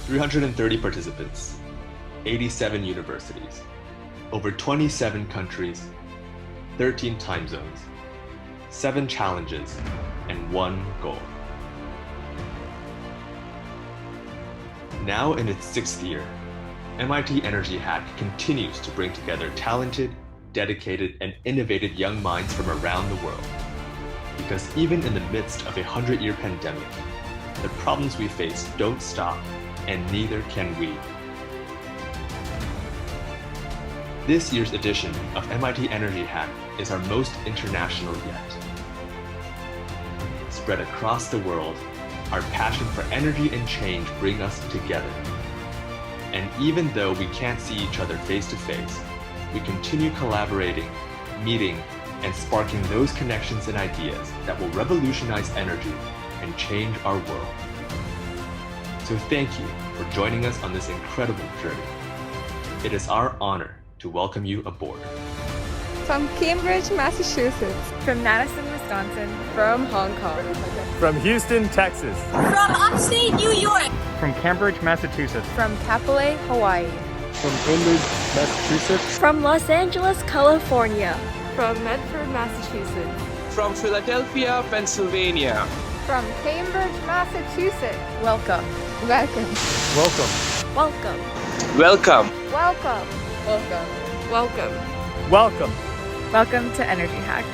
330 participants, 87 universities, over 27 countries, 13 time zones, 7 challenges, and 1 goal. Now in its 6th year, MIT Energy Hack continues to bring together talented, dedicated, and innovative young minds from around the world. Because even in the midst of a 100-year pandemic, the problems we face don't stop, and neither can we. This year's edition of MIT Energy Hack is our most international yet. Spread across the world, our passion for energy and change bring us together. And even though we can't see each other face to face, we continue collaborating, meeting, and sparking those connections and ideas that will revolutionize energy and change our world. So thank you for joining us on this incredible journey. It is our honor to welcome you aboard. From Cambridge, Massachusetts. From Madison, Wisconsin. From Hong Kong. From Houston, Texas. From upstate New York. From Cambridge, Massachusetts. From Kapolei, Hawaii. From Cambridge, Massachusetts. From Los Angeles, California. From Medford, Massachusetts. From Philadelphia, Pennsylvania. From Cambridge, Massachusetts. Welcome. Welcome. Welcome. Welcome. Welcome. Welcome. Welcome. Welcome. Welcome to Energy Hack.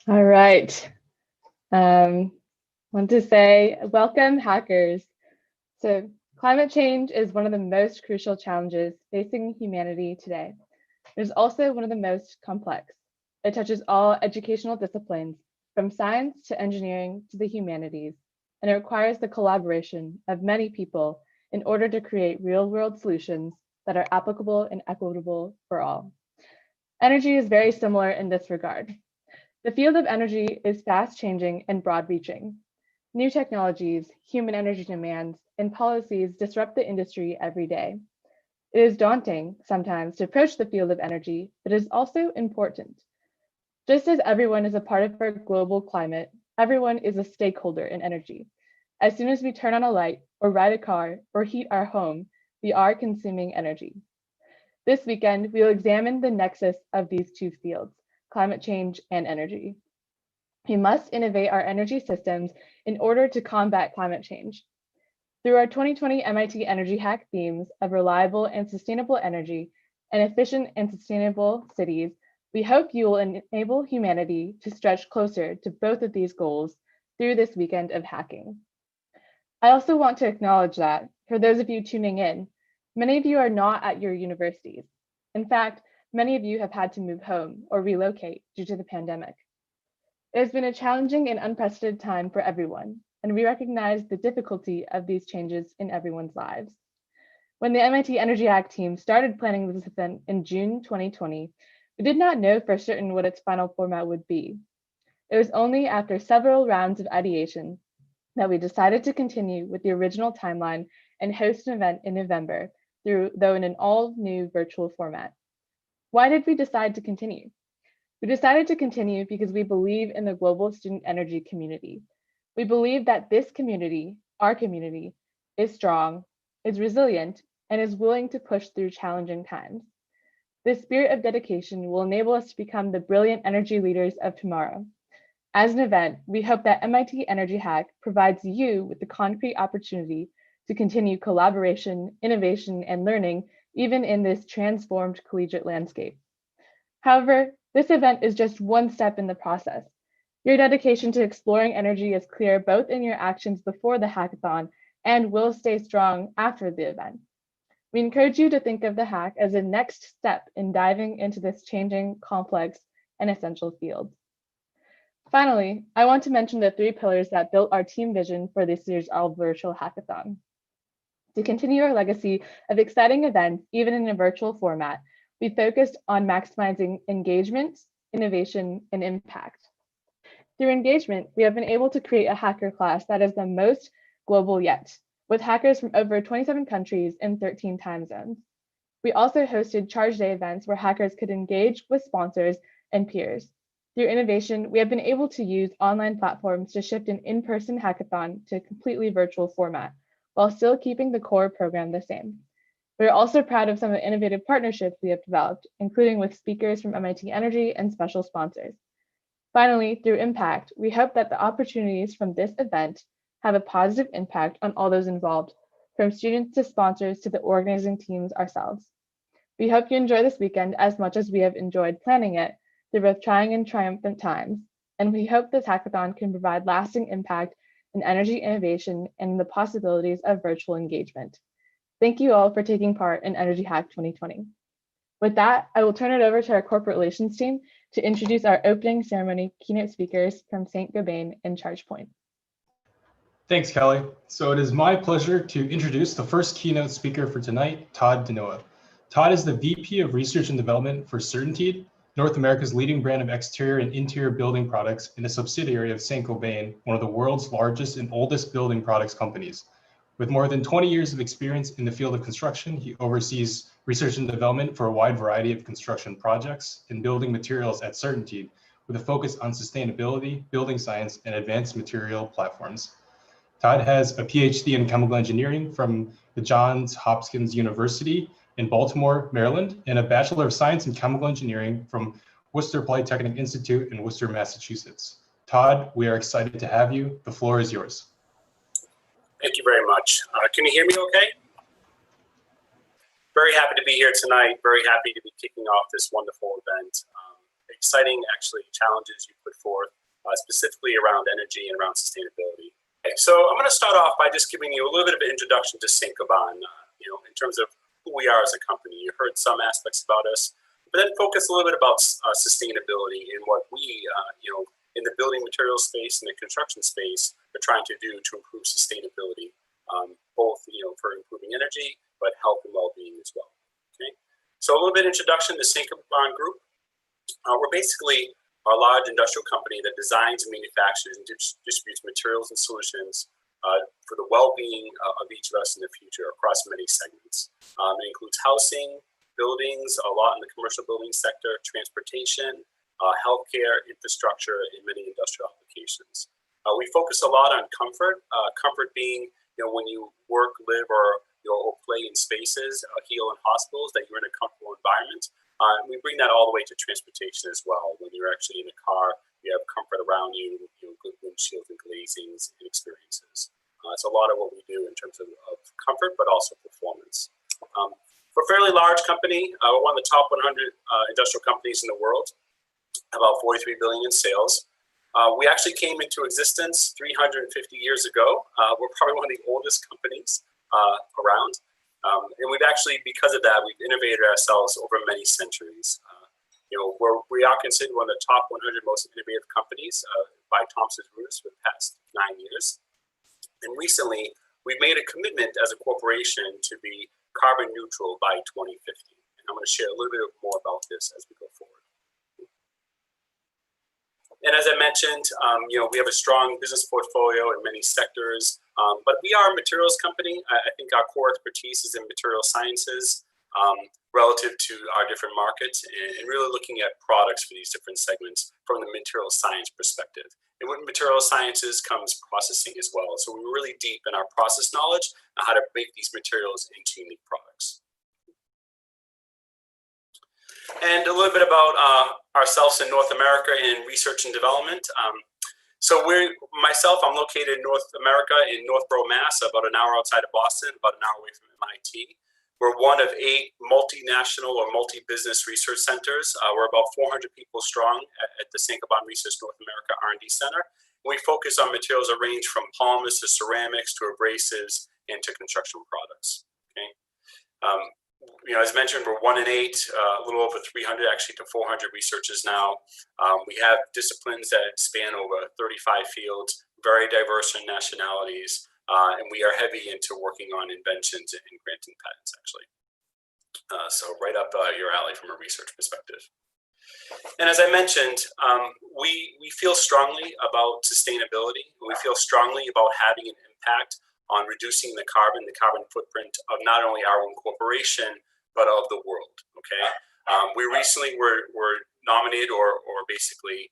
All right. Want to say welcome, hackers. So climate change is one of the most crucial challenges facing humanity today. It is also one of the most complex. It touches all educational disciplines, from science to engineering to the humanities, and it requires the collaboration of many people in order to create real-world solutions that are applicable and equitable for all. Energy is very similar in this regard. The field of energy is fast-changing and broad-reaching. New technologies, human energy demands, and policies disrupt the industry every day. It is daunting sometimes to approach the field of energy, but it is also important. Just as everyone is a part of our global climate, everyone is a stakeholder in energy. As soon as we turn on a light or ride a car or heat our home, we are consuming energy. This weekend, we will examine the nexus of these two fields, climate change and energy. We must innovate our energy systems in order to combat climate change. Through our 2020 MIT Energy Hack themes of reliable and sustainable energy and efficient and sustainable cities, we hope you will enable humanity to stretch closer to both of these goals through this weekend of hacking. I also want to acknowledge that, for those of you tuning in, many of you are not at your universities. In fact, many of you have had to move home or relocate due to the pandemic. It has been a challenging and unprecedented time for everyone, and we recognize the difficulty of these changes in everyone's lives. When the MIT Energy Hack team started planning this event in June 2020, we did not know for certain what its final format would be. It was only after several rounds of ideation that we decided to continue with the original timeline and host an event in November, though in an all-new virtual format. Why did we decide to continue? We decided to continue because we believe in the global student energy community. We believe that this community, our community, is strong, is resilient, and is willing to push through challenging times. This spirit of dedication will enable us to become the brilliant energy leaders of tomorrow. As an event, we hope that MIT Energy Hack provides you with the concrete opportunity to continue collaboration, innovation, and learning even in this transformed collegiate landscape. However, this event is just one step in the process. Your dedication to exploring energy is clear both in your actions before the hackathon and will stay strong after the event. We encourage you to think of the hack as a next step in diving into this changing, complex, and essential field. Finally, I want to mention the 3 pillars that built our team vision for this year's all-virtual hackathon. To continue our legacy of exciting events, even in a virtual format, we focused on maximizing engagement, innovation, and impact. Through engagement, we have been able to create a hacker class that is the most global yet, with hackers from over 27 countries in 13 time zones. We also hosted Charge Day events where hackers could engage with sponsors and peers. Through innovation, we have been able to use online platforms to shift an in-person hackathon to a completely virtual format, while still keeping the core program the same. We are also proud of some of the innovative partnerships we have developed, including with speakers from MIT Energy and special sponsors. Finally, through impact, we hope that the opportunities from this event have a positive impact on all those involved, from students to sponsors to the organizing teams ourselves. We hope you enjoy this weekend as much as we have enjoyed planning it through both trying and triumphant times, and we hope this hackathon can provide lasting impact in energy innovation and the possibilities of virtual engagement. Thank you all for taking part in Energy Hack 2020. With that, I will turn it over to our corporate relations team to introduce our opening ceremony keynote speakers from St. Gobain and Chargepoint. Thanks, Kelly. So it is my pleasure to introduce the first keynote speaker for tonight, Todd Dinoa. Todd is the VP of Research and Development for CertainTeed, North America's leading brand of exterior and interior building products and a subsidiary of St. Gobain, one of the world's largest and oldest building products companies. With more than 20 years of experience in the field of construction, he oversees research and development for a wide variety of construction projects and building materials at CertainTeed, with a focus on sustainability, building science, and advanced material platforms. Todd has a PhD in chemical engineering from the Johns Hopkins University in Baltimore, Maryland, and a Bachelor of Science in Chemical Engineering from Worcester Polytechnic Institute in Worcester, Massachusetts. Todd, we are excited to have you. The floor is yours. Thank you very much. Can you hear me okay? Very happy to be here tonight. Very happy to be kicking off this wonderful event. Exciting, actually, challenges you put forth, specifically around energy and around sustainability. Okay, so I'm going to start off by just giving you a little bit of an introduction to St. Gobain, in terms of who we are as a company. You heard some aspects about us, but then focus a little bit about sustainability and what we, in the building material space and the construction space are trying to do to improve sustainability, both, for improving energy, but health and well-being as well. Okay, so a little bit introduction to St. Gobain Group. We're basically a large industrial company that designs and manufactures and distributes materials and solutions for the well-being of each of us in the future across many segments. It includes housing, buildings, a lot in the commercial building sector, transportation, healthcare, infrastructure, and many industrial applications. We focus a lot on comfort, comfort being when you work, live, or play in spaces, heal in hospitals, that you're in a comfortable environment. We bring that all the way to transportation as well. When you're actually in a car, you have comfort around you, good windshields and glazings and experiences. It's a lot of what we do in terms of comfort, but also performance. We're a fairly large company. We're one of the top 100 industrial companies in the world, about 43 billion in sales. We actually came into existence 350 years ago. We're probably one of the oldest companies around. And we've actually, because of that, we've innovated ourselves over many centuries. We are considered one of the top 100 most innovative companies by Thomson Reuters for the past 9 years. And recently, we've made a commitment as a corporation to be carbon neutral by 2050. And I'm going to share a little bit more about this as we go forward. And as I mentioned, we have a strong business portfolio in many sectors, but we are a materials company. I think our core expertise is in material sciences relative to our different markets, and really looking at products for these different segments from the material science perspective. And with material sciences comes processing as well. So we're really deep in our process knowledge on how to make these materials into unique products. And a little bit about ourselves in North America in research and development. I'm located in North America in Northborough, Mass, about an hour outside of Boston, about an hour away from MIT. We're one of 8 multinational or multi-business research centers. We're about 400 people strong at the St. Gobain Research North America R&D Center. We focus on materials that range from polymers to ceramics to abrasives and to construction products. Okay. As mentioned, we're 1 in 8, a little over 300, actually to 400 researchers now. We have disciplines that span over 35 fields, very diverse in nationalities, and we are heavy into working on inventions and granting patents, actually. So right up your alley from a research perspective. And as I mentioned, we feel strongly about sustainability. We feel strongly about having an impact on reducing the carbon footprint of not only our own corporation, but of the world, okay? We recently were nominated or basically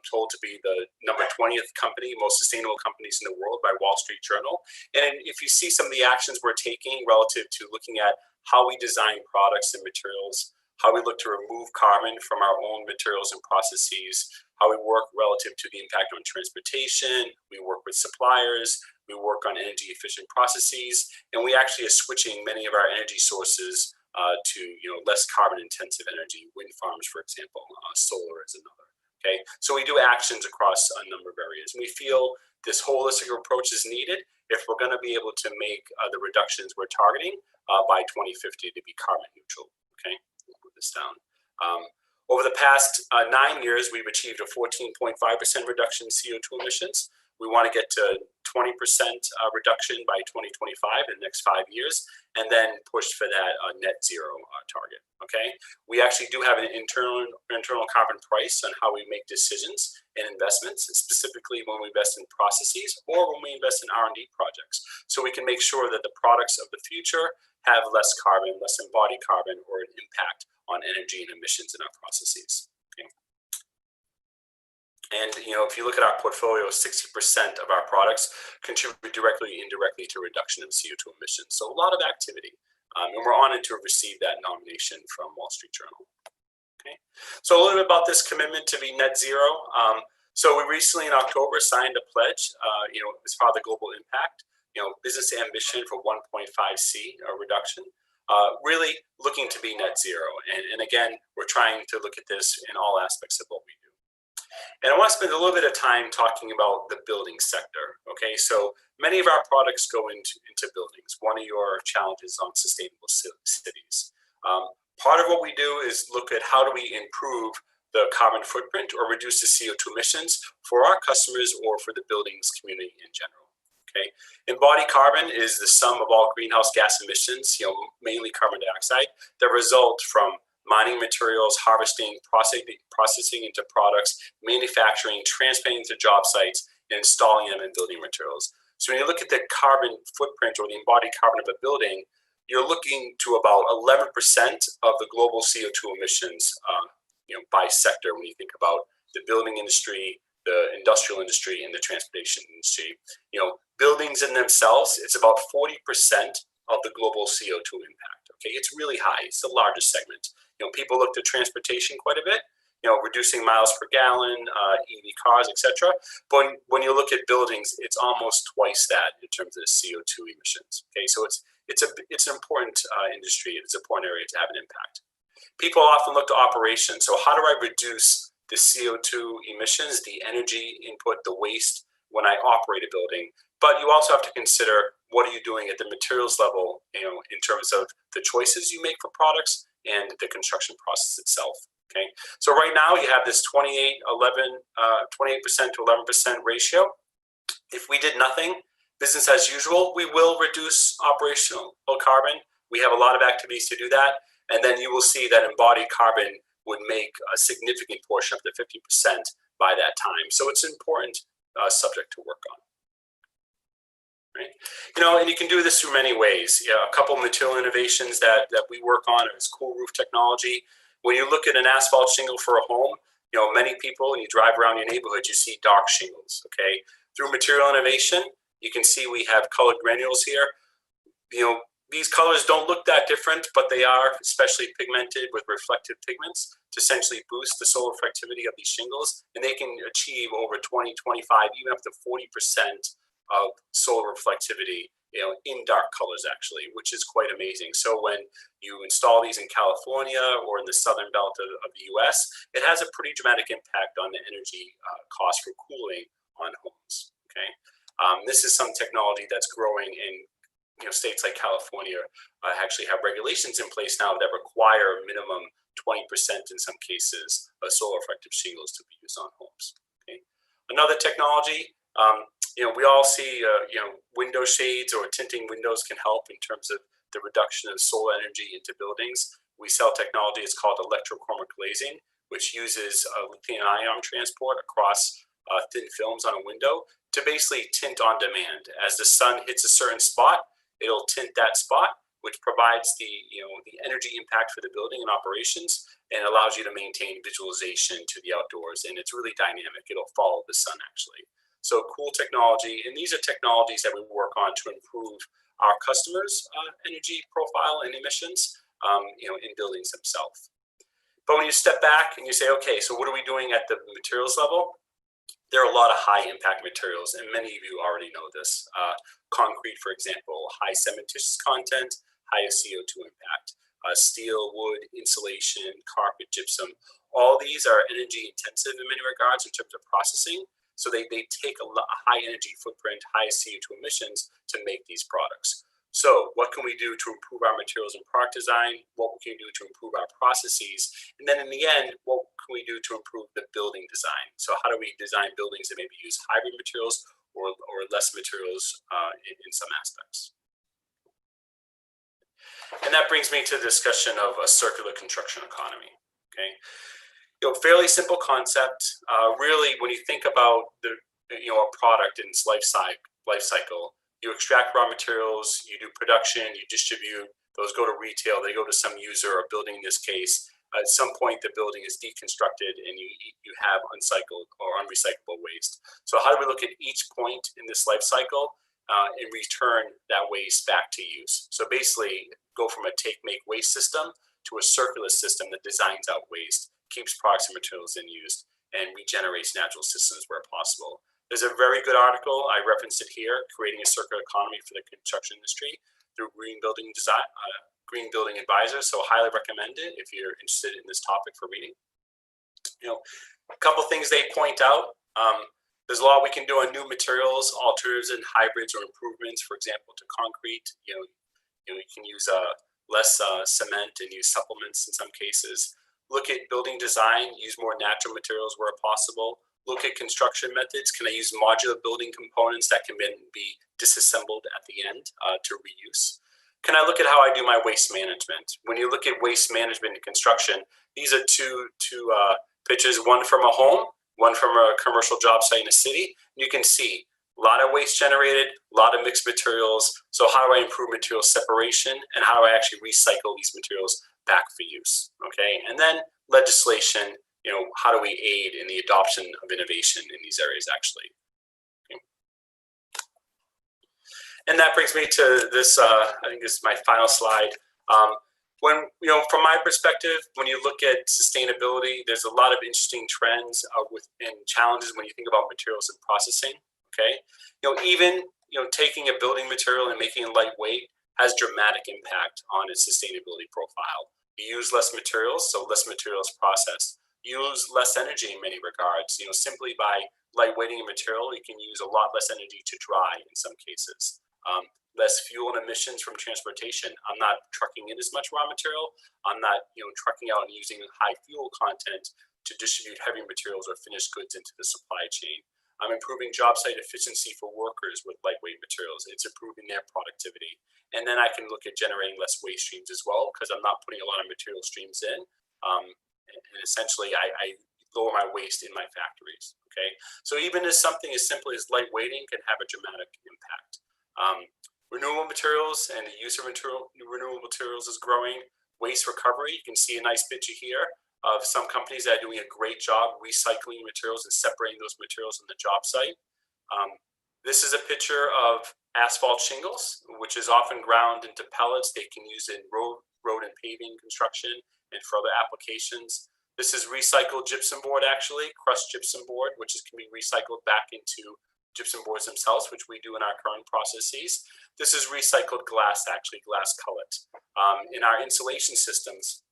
told to be the number 20th company, most sustainable companies in the world by Wall Street Journal. And if you see some of the actions we're taking relative to looking at how we design products and materials, how we look to remove carbon from our own materials and processes, how we work relative to the impact on transportation, we work with suppliers, we work on energy efficient processes, and we actually are switching many of our energy sources to less carbon intensive energy, wind farms, for example, solar is another. Okay, so we do actions across a number of areas. And we feel this holistic approach is needed if we're going to be able to make the reductions we're targeting by 2050 to be carbon neutral. Okay, we'll move this down. Over the past 9 years, we've achieved a 14.5% reduction in CO2 emissions. We want to get to 20% reduction by 2025 in the next 5 years, and then push for that net zero target. Okay, we actually do have an internal carbon price on how we make decisions and investments, specifically when we invest in processes or when we invest in R&D projects, so we can make sure that the products of the future have less carbon, less embodied carbon, or an impact on energy and emissions in our processes. Okay. And if you look at our portfolio, 60% of our products contribute directly, indirectly to reduction of CO2 emissions. So a lot of activity, and we're honored to have received that nomination from Wall Street Journal. Okay, so a little bit about this commitment to be net zero. So we recently in October signed a pledge, as part of the global impact, business ambition for 1.5C reduction. Really looking to be net zero, and again, we're trying to look at this in all aspects of what we do. And I want to spend a little bit of time talking about the building sector. Okay, so many of our products go into buildings. One of your challenges on sustainable cities. Part of what we do is look at how do we improve the carbon footprint or reduce the CO2 emissions for our customers or for the buildings community in general. Okay, embodied carbon is the sum of all greenhouse gas emissions, mainly carbon dioxide, that result from mining materials, harvesting, processing into products, manufacturing, transporting to job sites, and installing them in building materials. So when you look at the carbon footprint or the embodied carbon of a building, you're looking to about 11% of the global CO2 emissions, by sector when you think about the building industry, the industrial industry, and the transportation industry. Buildings in themselves, it's about 40% of the global CO2 impact. Okay, it's really high. It's the largest segment. People look to transportation quite a bit, reducing miles per gallon, EV cars, etc. But when you look at buildings, it's almost twice that in terms of the CO2 emissions. Okay, so it's an important industry. It's an important area to have an impact. People often look to operations. So how do I reduce the CO2 emissions, the energy input, the waste when I operate a building? But you also have to consider what are you doing at the materials level, in terms of the choices you make for products and the construction process itself. Okay, so right now you have this 28% to 11% ratio. If we did nothing, business as usual, we will reduce operational carbon. We have a lot of activities to do that, and then you will see that embodied carbon would make a significant portion, up to 50% by that time. So it's an important subject to work on. Right. And you can do this through many ways. A couple of material innovations that we work on is cool roof technology. When you look at an asphalt shingle for a home, many people, when you drive around your neighborhood, you see dark shingles. Okay, through material innovation, you can see we have colored granules here. These colors don't look that different, but they are especially pigmented with reflective pigments to essentially boost the solar reflectivity of these shingles, and they can achieve over 20, 25, even up to 40% of solar reflectivity, in dark colors actually, which is quite amazing. So when you install these in California or in the southern belt of the US, it has a pretty dramatic impact on the energy cost for cooling on homes. Okay, this is some technology that's growing in states like California. Actually have regulations in place now that require a minimum 20% in some cases of solar reflective shingles to be used on homes. Okay, another technology. We all see, window shades or tinting windows can help in terms of the reduction of solar energy into buildings. We sell technology, it's called Electrochromic Glazing, which uses lithium-ion transport across thin films on a window to basically tint on demand. As the sun hits a certain spot, it'll tint that spot. which provides the energy impact for the building and operations, and allows you to maintain visualization to the outdoors. And it's really dynamic. It'll follow the sun actually. So cool technology, and these are technologies that we work on to improve our customers' energy profile and emissions, in buildings themselves. But when you step back and you say, okay, so what are we doing at the materials level? There are a lot of high impact materials, and many of you already know this. Concrete, for example, high cementitious content, highest CO2 impact. Steel, wood, insulation, carpet, gypsum, all these are energy intensive in many regards in terms of processing. So they take a high energy footprint, high CO2 emissions to make these products. So what can we do to improve our materials and product design? What can we do to improve our processes? And then in the end, what can we do to improve the building design? So how do we design buildings that maybe use hybrid materials or less materials in some aspects? And that brings me to the discussion of a circular construction economy, okay? Fairly simple concept. Really, when you think about a product in its life cycle, you extract raw materials, you do production, you distribute, those go to retail, they go to some user or building in this case. At some point, the building is deconstructed and you have uncycled or unrecyclable waste. So how do we look at each point in this life cycle and return that waste back to use? So basically, go from a take, make, waste system to a circular system that designs out waste, keeps products and materials in use, and regenerates natural systems where possible. There's a very good article, I referenced it here, Creating a Circular Economy for the Construction Industry through Green Building Advisors. So highly recommend it if you're interested in this topic for reading. A couple things they point out. There's a lot we can do on new materials, alternatives and hybrids or improvements, for example, to concrete. You can use less cement and use supplements in some cases. Look at building design, use more natural materials where possible. Look at construction methods. Can I use modular building components that can then be disassembled at the end to reuse? Can I look at how I do my waste management? When you look at waste management in construction, these are two pictures, one from a home, one from a commercial job site in a city. You can see a lot of waste generated, a lot of mixed materials. So how do I improve material separation, and how do I actually recycle these materials back for use? Okay, and then legislation. How do we aid in the adoption of innovation in these areas actually? Okay. And that brings me to this, I think this is my final slide. From my perspective, when you look at sustainability, there's a lot of interesting trends and challenges when you think about materials and processing, okay? Even taking a building material and making it lightweight has dramatic impact on its sustainability profile. You use less materials, so less materials processed. Use less energy in many regards. Simply by lightweighting a material, you can use a lot less energy to dry in some cases. Less fuel and emissions from transportation. I'm not trucking in as much raw material. I'm not trucking out and using high fuel content to distribute heavy materials or finished goods into the supply chain. I'm improving job site efficiency for workers with lightweight materials. It's improving their productivity. And then I can look at generating less waste streams as well, because I'm not putting a lot of material streams in. And essentially, I lower my waste in my factories, okay? So even as something as simple as lightweighting can have a dramatic impact. Renewable materials and the use of renewable materials is growing. Waste recovery, you can see a nice picture here of some companies that are doing a great job recycling materials and separating those materials on the job site. This is a picture of asphalt shingles, which is often ground into pellets. They can use in road and paving construction and for other applications. This is recycled gypsum board, actually, crushed gypsum board, which can be recycled back into gypsum boards themselves, which we do in our current processes. This is recycled glass, actually, glass cullet. In our insulation systems,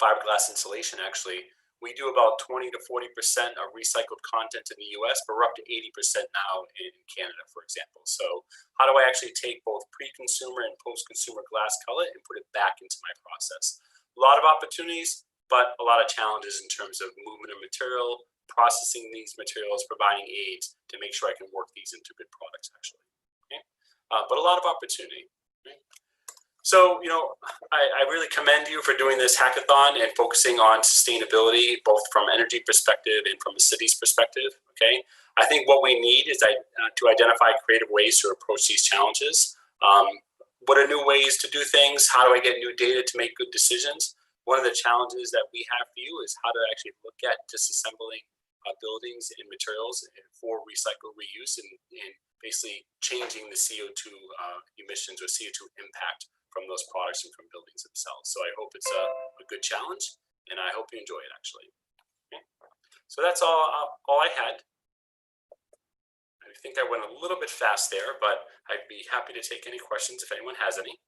fiberglass insulation, actually, we do about 20 to 40% of recycled content in the US, but we're up to 80% now in Canada, for example. So how do I actually take both pre-consumer and post-consumer glass cullet and put it back into my process? A lot of opportunities, but a lot of challenges in terms of movement of material, processing these materials, providing aids to make sure I can work these into good products, actually. Okay? But a lot of opportunity. Okay? So, I really commend you for doing this hackathon and focusing on sustainability, both from energy perspective and from a city's perspective, okay? I think what we need is to identify creative ways to approach these challenges. what are new ways to do things? How do I get new data to make good decisions? One of the challenges that we have for you is how to actually look at disassembling buildings and materials for recycle reuse and basically changing the CO2 emissions or CO2 impact from those products and from buildings themselves. So I hope it's a good challenge, and I hope you enjoy it, actually. Okay. So that's all I had. I think I went a little bit fast there, but I'd be happy to take any questions if anyone has any.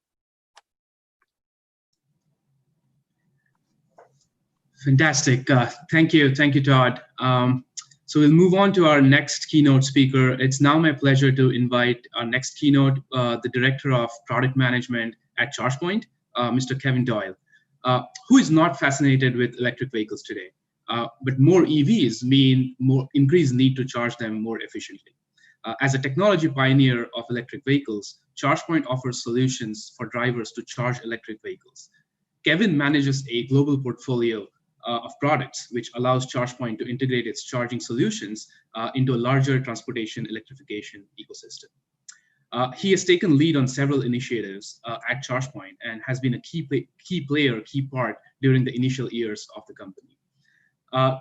Fantastic. Thank you, Todd. So we'll move on to our next keynote speaker. It's now my pleasure to invite our next keynote, the Director of Product Management at Chargepoint, Mr. Kevin Doyle, who is not fascinated with electric vehicles today, but more EVs mean more increased need to charge them more efficiently. As a technology pioneer of electric vehicles, Chargepoint offers solutions for drivers to charge electric vehicles. Kevin manages a global portfolio of products, which allows Chargepoint to integrate its charging solutions into a larger transportation electrification ecosystem. He has taken lead on several initiatives at Chargepoint and has been a key part during the initial years of the company.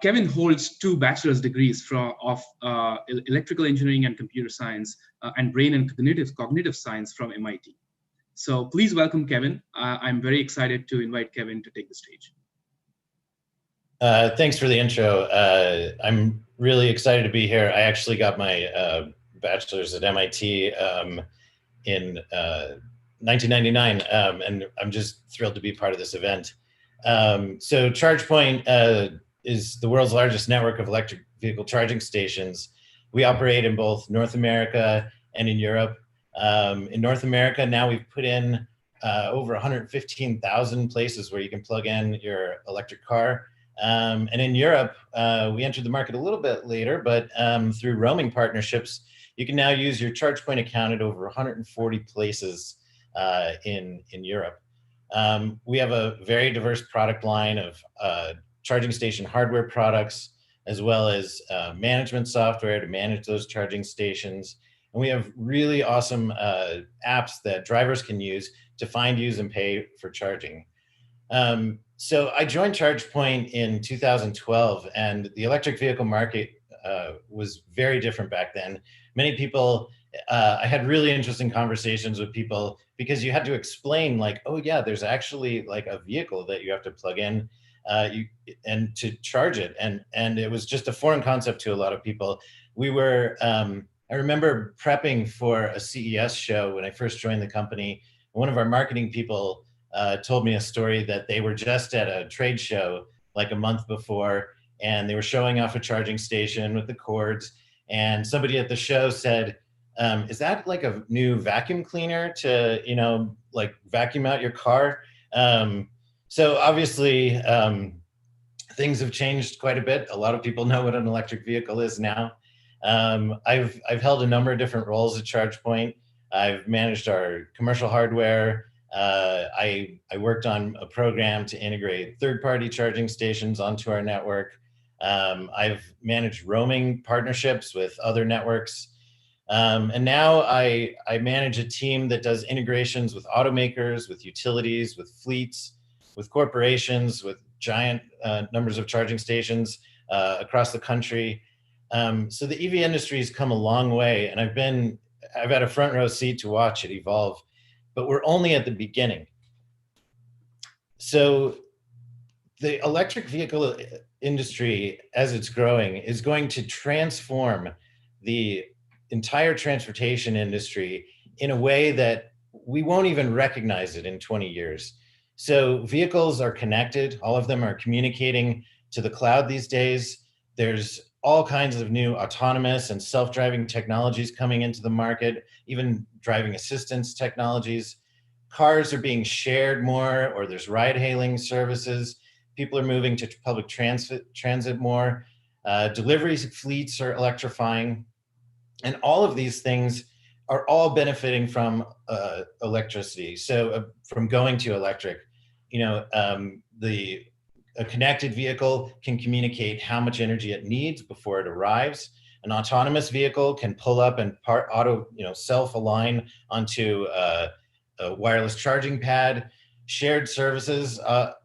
Kevin holds 2 bachelor's degrees of electrical engineering and computer science and brain and cognitive science from MIT. So please welcome Kevin. I'm very excited to invite Kevin to take the stage. Thanks for the intro. I'm really excited to be here. I actually got my bachelor's at MIT in 1999, and I'm just thrilled to be part of this event. So Chargepoint is the world's largest network of electric vehicle charging stations. We operate in both North America and in Europe. In North America, now we've put in over 115,000 places where you can plug in your electric car. And in Europe, we entered the market a little bit later, but through roaming partnerships, you can now use your Chargepoint account at over 140 places in Europe. We have a very diverse product line of charging station hardware products, as well as management software to manage those charging stations. And we have really awesome apps that drivers can use to find, use, and pay for charging. So I joined Chargepoint in 2012, and the electric vehicle market was very different back then. Many people, I had really interesting conversations with people because you had to explain like, oh yeah, there's actually like a vehicle that you have to plug in and to charge it. And it was just a foreign concept to a lot of people. We were, I remember prepping for a CES show when I first joined the company. One of our marketing people told me a story that they were just at a trade show like a month before, and they were showing off a charging station with the cords. And somebody at the show said, is that like a new vacuum cleaner to, you know, like vacuum out your car? So obviously things have changed quite a bit. A lot of people know what an electric vehicle is now. I've held a number of different roles at Chargepoint. I've managed our commercial hardware. I worked on a program to integrate third-party charging stations onto our network. I've managed roaming partnerships with other networks. And now I manage a team that does integrations with automakers, with utilities, with fleets, with corporations, with giant numbers of charging stations across the country. So the EV industry has come a long way, and I've had a front row seat to watch it evolve, but we're only at the beginning. So the electric vehicle industry, as it's growing, is going to transform the entire transportation industry in a way that we won't even recognize it in 20 years. So vehicles are connected. All of them are communicating to the cloud these days. There's all kinds of new autonomous and self-driving technologies coming into the market, even driving assistance technologies. Cars are being shared more, or there's ride-hailing services. People are moving to public transit more. Delivery fleets are electrifying. And all of these things are all benefiting from electricity. So from going to electric, you know, a connected vehicle can communicate how much energy it needs before it arrives. An autonomous vehicle can pull up and self-align onto a wireless charging pad. Shared services,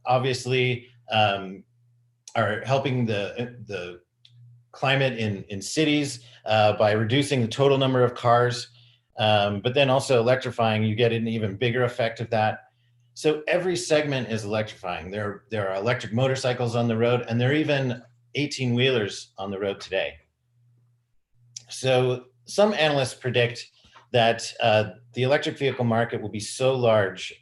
obviously, are helping the climate in cities by reducing the total number of cars, but then also electrifying, you get an even bigger effect of that. So every segment is electrifying. There are electric motorcycles on the road, and there are even 18-wheelers on the road today. So some analysts predict that the electric vehicle market will be so large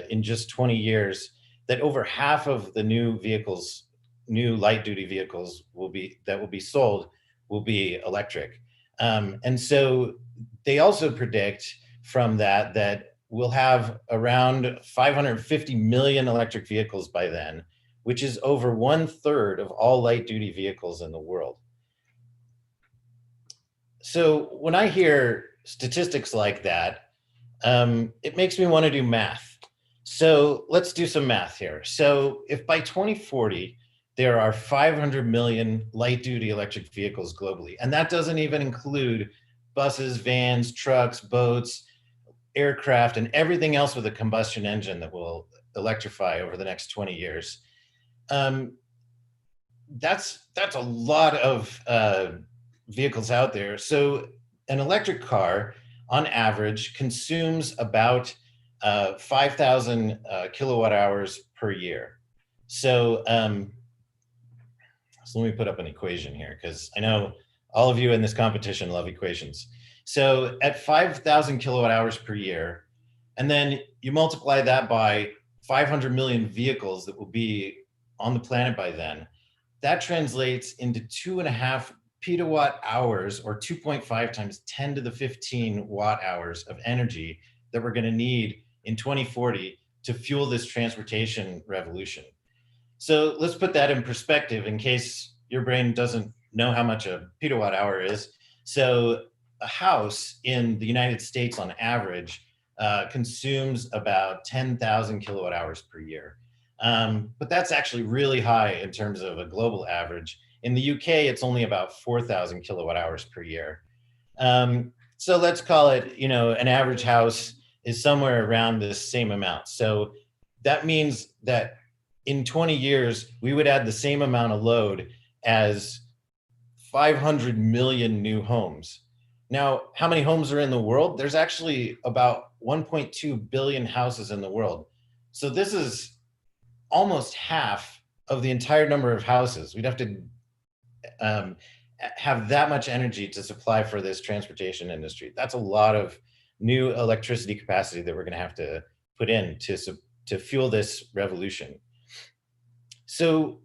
in just 20 years that over half of the new vehicles, new light-duty vehicles that will be sold will be electric. And so they also predict from that we'll have around 550 million electric vehicles by then, which is over 1/3 of all light-duty vehicles in the world. So when I hear statistics like that, it makes me want to do math. So let's do some math here. So if by 2040, there are 500 million light-duty electric vehicles globally, and that doesn't even include buses, vans, trucks, boats, aircraft, and everything else with a combustion engine that will electrify over the next 20 years. That's a lot of vehicles out there. So an electric car, on average, consumes about 5,000 kilowatt hours per year. So let me put up an equation here, because I know all of you in this competition love equations. So at 5,000 kilowatt hours per year, and then you multiply that by 500 million vehicles that will be on the planet by then, that translates into 2.5 petawatt hours, or 2.5 times 10 to the 15 watt hours of energy that we're going to need in 2040 to fuel this transportation revolution. So let's put that in perspective in case your brain doesn't know how much a petawatt hour is. So a house in the United States on average consumes about 10,000 kilowatt hours per year. But that's actually really high in terms of a global average. In the UK, it's only about 4,000 kilowatt hours per year. So let's call it, an average house is somewhere around this same amount. So that means that in 20 years, we would add the same amount of load as 500 million new homes. Now, how many homes are in the world? There's actually about 1.2 billion houses in the world. So this is almost half of the entire number of houses. We'd have to have that much energy to supply for this transportation industry. That's a lot of new electricity capacity that we're going to have to put in to fuel this revolution. So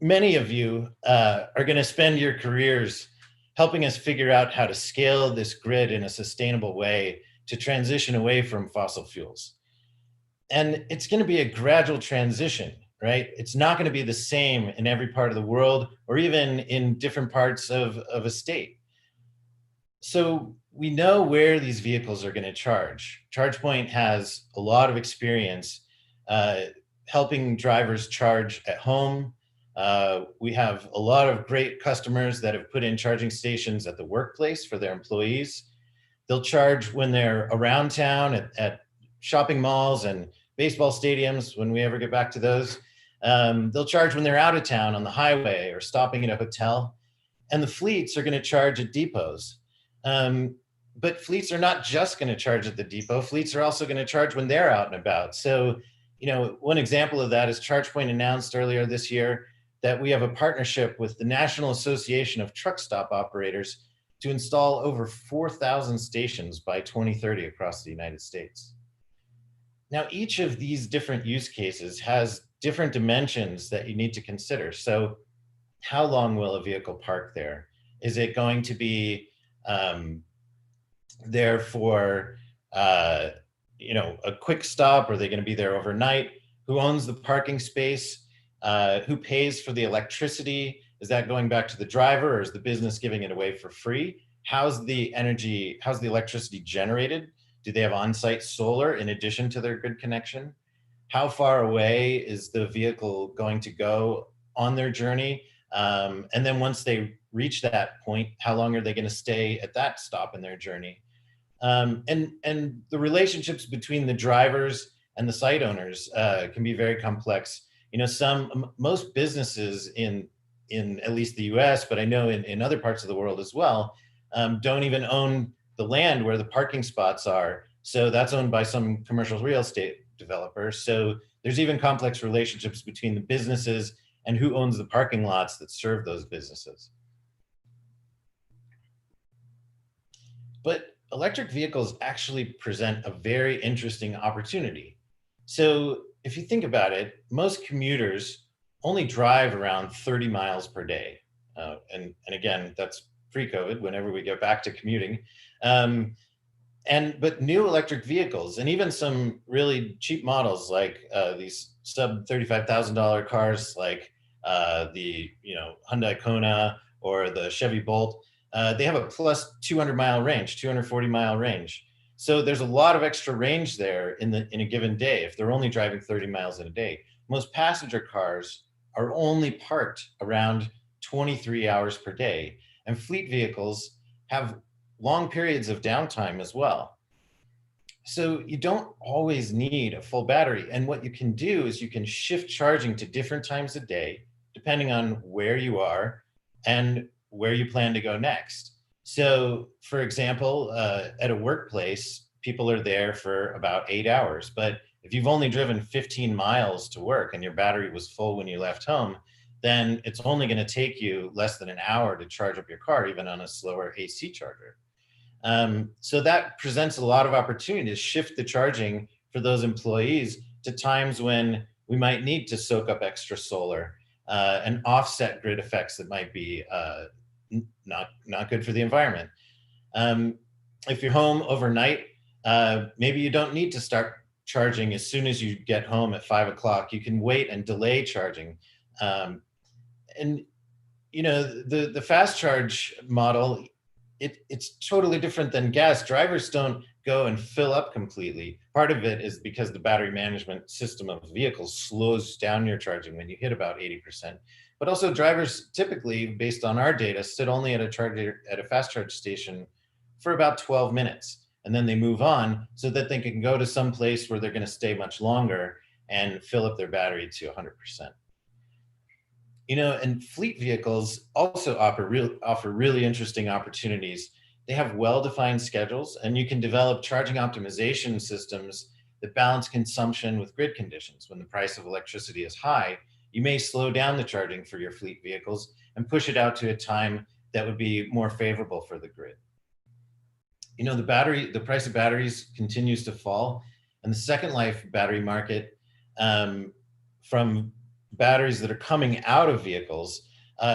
many of you are going to spend your careers helping us figure out how to scale this grid in a sustainable way to transition away from fossil fuels. And it's going to be a gradual transition, right? It's not going to be the same in every part of the world or even in different parts of a state. So we know where these vehicles are going to charge. Chargepoint has a lot of experience helping drivers charge at home. We have a lot of great customers that have put in charging stations at the workplace for their employees. They'll charge when they're around town at shopping malls and baseball stadiums, when we ever get back to those. They'll charge when they're out of town on the highway or stopping at a hotel. And the fleets are going to charge at depots. But fleets are not just going to charge at the depot. Fleets are also going to charge when they're out and about. So, one example of that is ChargePoint announced earlier this year that we have a partnership with the National Association of Truck Stop Operators to install over 4,000 stations by 2030 across the United States. Now, each of these different use cases has different dimensions that you need to consider. So how long will a vehicle park there? Is it going to be there for a quick stop? Are they going to be there overnight? Who owns the parking space? Who pays for the electricity? Is that going back to the driver, or is the business giving it away for free? How's the electricity generated? Do they have on-site solar in addition to their grid connection? How far away is the vehicle going to go on their journey? And then once they reach that point, how long are they going to stay at that stop in their journey? And the relationships between the drivers and the site owners can be very complex. You know, most businesses in at least the US, but I know in other parts of the world as well, don't even own the land where the parking spots are. So that's owned by some commercial real estate developer. So there's even complex relationships between the businesses and who owns the parking lots that serve those businesses. But electric vehicles actually present a very interesting opportunity. So if you think about it, most commuters only drive around 30 miles per day. And again, that's pre-COVID, whenever we get back to commuting. But new electric vehicles, and even some really cheap models like these sub $35,000 cars like the Hyundai Kona or the Chevy Bolt, they have a plus 200-mile range, 240-mile range. So there's a lot of extra range there in a given day if they're only driving 30 miles in a day. Most passenger cars are only parked around 23 hours per day, and fleet vehicles have long periods of downtime as well. So you don't always need a full battery. And what you can do is you can shift charging to different times of day, depending on where you are and where you plan to go next. So for example, at a workplace, people are there for about 8 hours. But if you've only driven 15 miles to work and your battery was full when you left home, then it's only going to take you less than an hour to charge up your car, even on a slower AC charger. So that presents a lot of opportunity to shift the charging for those employees to times when we might need to soak up extra solar and offset grid effects that might be not good for the environment. If you're home overnight, maybe you don't need to start charging as soon as you get home at 5 o'clock. You can wait and delay charging. And you know, the fast charge model, it's totally different than gas. Drivers don't go and fill up completely. Part of it is because the battery management system of vehicles slows down your charging when you hit about 80%. But also drivers typically, based on our data, sit only at a fast charge station for about 12 minutes. And then they move on so that they can go to some place where they're going to stay much longer and fill up their battery to 100%. You know, and fleet vehicles also offer really interesting opportunities. They have well-defined schedules, and you can develop charging optimization systems that balance consumption with grid conditions. When the price of electricity is high, you may slow down the charging for your fleet vehicles and push it out to a time that would be more favorable for the grid. You know, the price of batteries continues to fall, and the second life battery market from batteries that are coming out of vehicles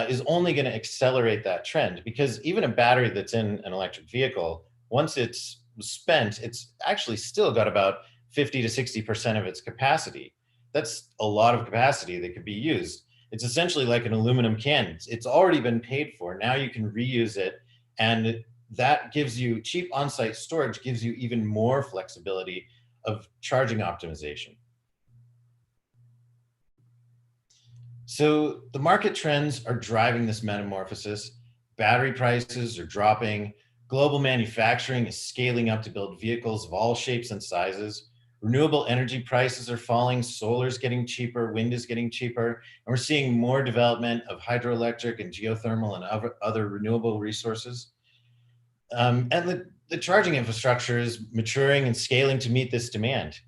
is only going to accelerate that trend, because even a battery that's in an electric vehicle, once it's spent, it's actually still got about 50 to 60% of its capacity. That's a lot of capacity that could be used. It's essentially like an aluminum can. It's already been paid for. Now you can reuse it, and that gives you, cheap on-site storage gives you even more flexibility of charging optimization. So the market trends are driving this metamorphosis. Battery prices are dropping. Global manufacturing is scaling up to build vehicles of all shapes and sizes. Renewable energy prices are falling. Solar is getting cheaper. Wind is getting cheaper. And we're seeing more development of hydroelectric and geothermal and other renewable resources. And the charging infrastructure is maturing and scaling to meet this demand.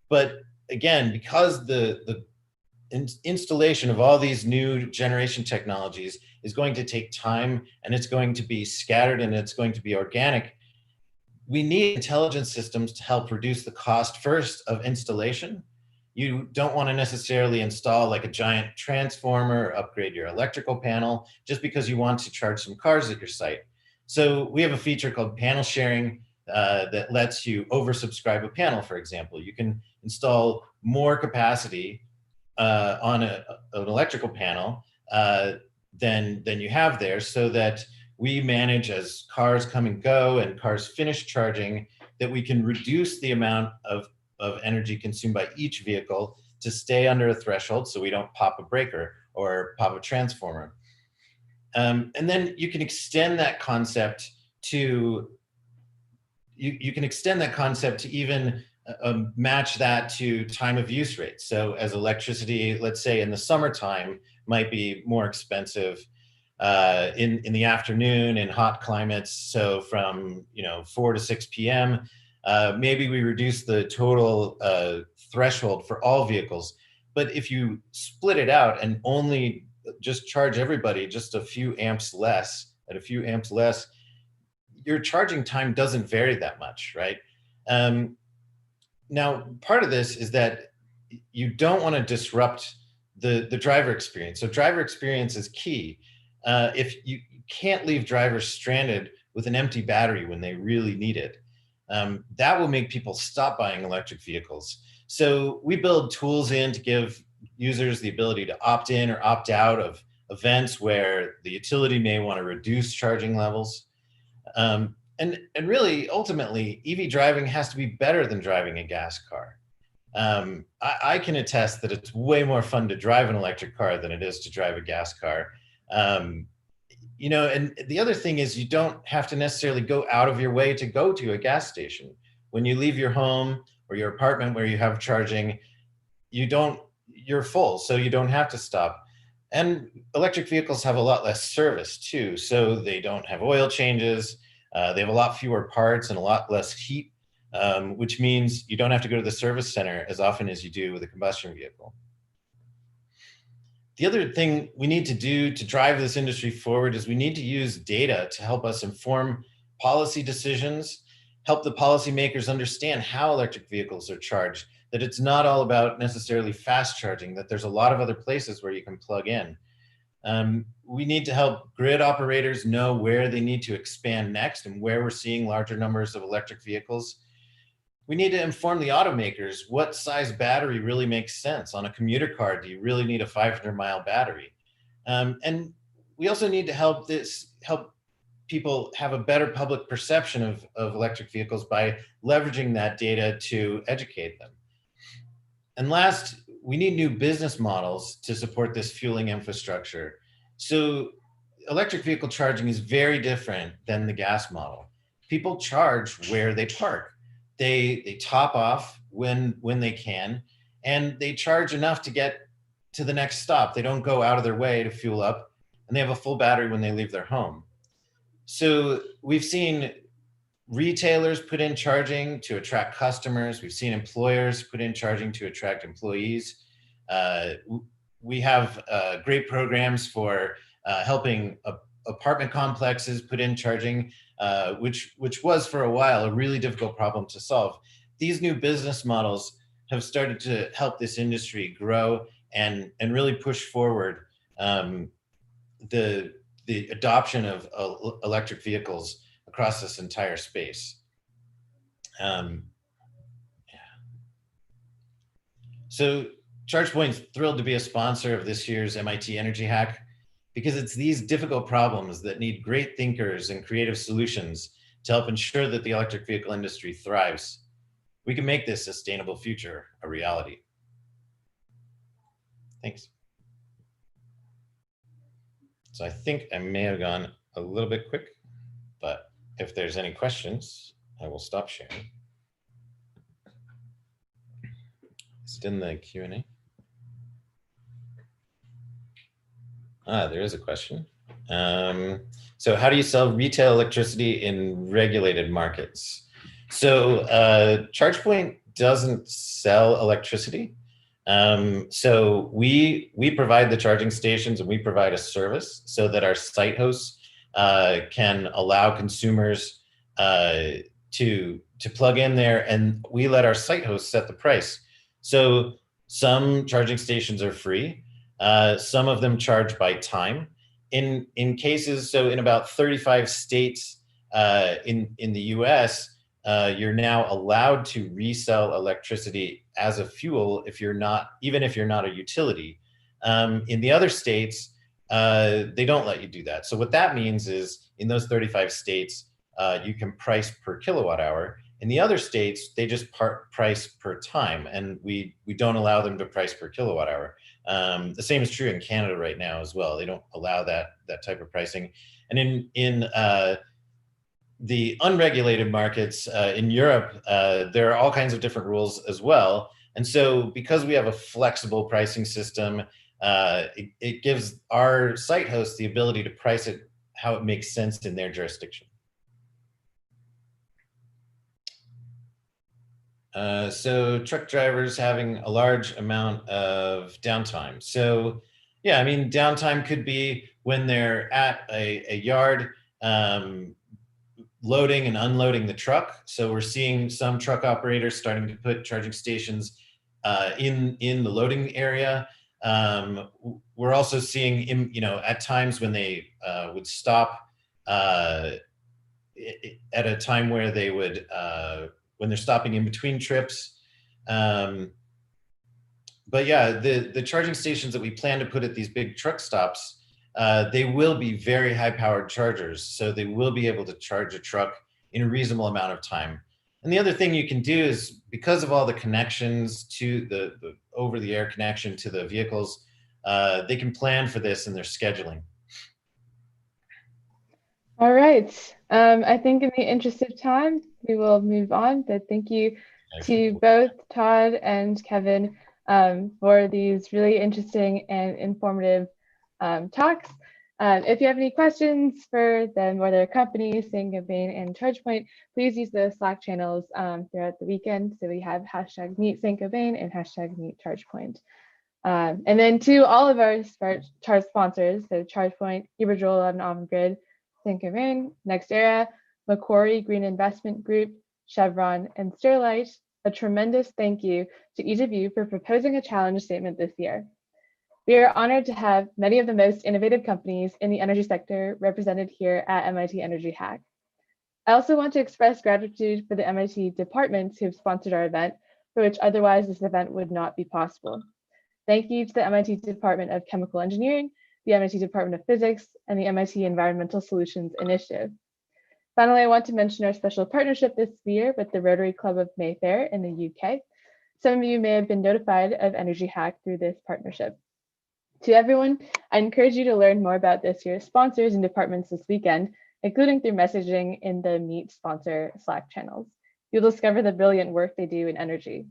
But again, because the installation of all these new generation technologies is going to take time, and it's going to be scattered, and it's going to be organic, we need intelligent systems to help reduce the cost first of installation. You don't want to necessarily install like a giant transformer or upgrade your electrical panel just because you want to charge some cars at your site. So we have a feature called panel sharing that lets you oversubscribe a panel, for example. You can install more capacity on an electrical panel than you have there, so that we manage, as cars come and go and cars finish charging, that we can reduce the amount of energy consumed by each vehicle to stay under a threshold so we don't pop a breaker or pop a transformer. And then you can extend that concept to you can extend that concept to even match that to time of use rates. So as electricity, let's say in the summertime, might be more expensive in the afternoon in hot climates. So from 4 to 6 p.m., maybe we reduce the total threshold for all vehicles. But if you split it out and only just charge everybody just a few amps less, at a few amps less, your charging time doesn't vary that much, right? Now, part of this is that you don't want to disrupt the driver experience. So driver experience is key. If you can't leave drivers stranded with an empty battery when they really need it, that will make people stop buying electric vehicles. So we build tools in to give users the ability to opt in or opt out of events where the utility may want to reduce charging levels. And really, ultimately, EV driving has to be better than driving a gas car. I can attest that it's way more fun to drive an electric car than it is to drive a gas car. And the other thing is you don't have to necessarily go out of your way to go to a gas station. When you leave your home or your apartment where you have charging, you're full, so you don't have to stop. And electric vehicles have a lot less service too, so they don't have oil changes. They have a lot fewer parts and a lot less heat, which means you don't have to go to the service center as often as you do with a combustion vehicle. The other thing we need to do to drive this industry forward is we need to use data to help us inform policy decisions, help the policymakers understand how electric vehicles are charged, that it's not all about necessarily fast charging, that there's a lot of other places where you can plug in. We need to help grid operators know where they need to expand next and where we're seeing larger numbers of electric vehicles. We need to inform the automakers what size battery really makes sense. On a commuter car, do you really need a 500-mile battery? And we also need to help people have a better public perception of electric vehicles by leveraging that data to educate them. And last, we need new business models to support this fueling infrastructure. So electric vehicle charging is very different than the gas model. People charge where they park. They top off when they can, and they charge enough to get to the next stop. They don't go out of their way to fuel up, and they have a full battery when they leave their home. So we've seen retailers put in charging to attract customers. We've seen employers put in charging to attract employees. We have great programs for helping apartment complexes put in charging, which was for a while a really difficult problem to solve. These new business models have started to help this industry grow and really push forward the adoption of electric vehicles across this entire space. So Chargepoint's thrilled to be a sponsor of this year's MIT Energy Hack because it's these difficult problems that need great thinkers and creative solutions to help ensure that the electric vehicle industry thrives. We can make this sustainable future a reality. Thanks. So I think I may have gone a little bit quick, but if there's any questions, I will stop sharing. Is it in the Q&A? There is a question. So how do you sell retail electricity in regulated markets? So Chargepoint doesn't sell electricity. So we provide the charging stations and we provide a service so that our site hosts can allow consumers to plug in there, and we let our site hosts set the price. So some charging stations are free. Some of them charge by time. In cases, so in about 35 states in the US, you're now allowed to resell electricity as a fuel even if you're not a utility. In the other states, they don't let you do that. So what that means is in those 35 states, you can price per kilowatt hour. In the other states, they just price per time, and we don't allow them to price per kilowatt hour. The same is true in Canada right now as well. They don't allow that type of pricing. And in the unregulated markets in Europe, there are all kinds of different rules as well. And so because we have a flexible pricing system, it gives our site hosts the ability to price it how it makes sense in their jurisdiction. So truck drivers having a large amount of downtime. So yeah, I mean, downtime could be when they're at a yard loading and unloading the truck. So we're seeing some truck operators starting to put charging stations in the loading area. We're also seeing, at times when they would stop at a time where they would, when they're stopping in between trips. But yeah, the charging stations that we plan to put at these big truck stops, they will be very high-powered chargers, so they will be able to charge a truck in a reasonable amount of time. And the other thing you can do is, because of all the connections to the over-the-air connection to the vehicles, they can plan for this in their scheduling. All right. I think in the interest of time, we will move on, but thank you to both Todd and Kevin for these really interesting and informative talks. If you have any questions for them or their companies, Gobain and Chargepoint, please use the Slack channels throughout the weekend. So we have hashtag Meet Gobain and hashtag Meet Chargepoint. And then to all of our charge sponsors, so Chargepoint, Iberdrola and Avon Grid, Gobain, NextEra, Macquarie Green Investment Group, Chevron, and Sterlite, a tremendous thank you to each of you for proposing a challenge statement this year. We are honored to have many of the most innovative companies in the energy sector represented here at MIT Energy Hack. I also want to express gratitude for the MIT departments who have sponsored our event, for which otherwise this event would not be possible. Thank you to the MIT Department of Chemical Engineering, the MIT Department of Physics, and the MIT Environmental Solutions Initiative. Finally, I want to mention our special partnership this year with the Rotary Club of Mayfair in the UK. Some of you may have been notified of Energy Hack through this partnership. To everyone, I encourage you to learn more about this year's sponsors and departments this weekend, including through messaging in the Meet sponsor Slack channels. You'll discover the brilliant work they do in energy.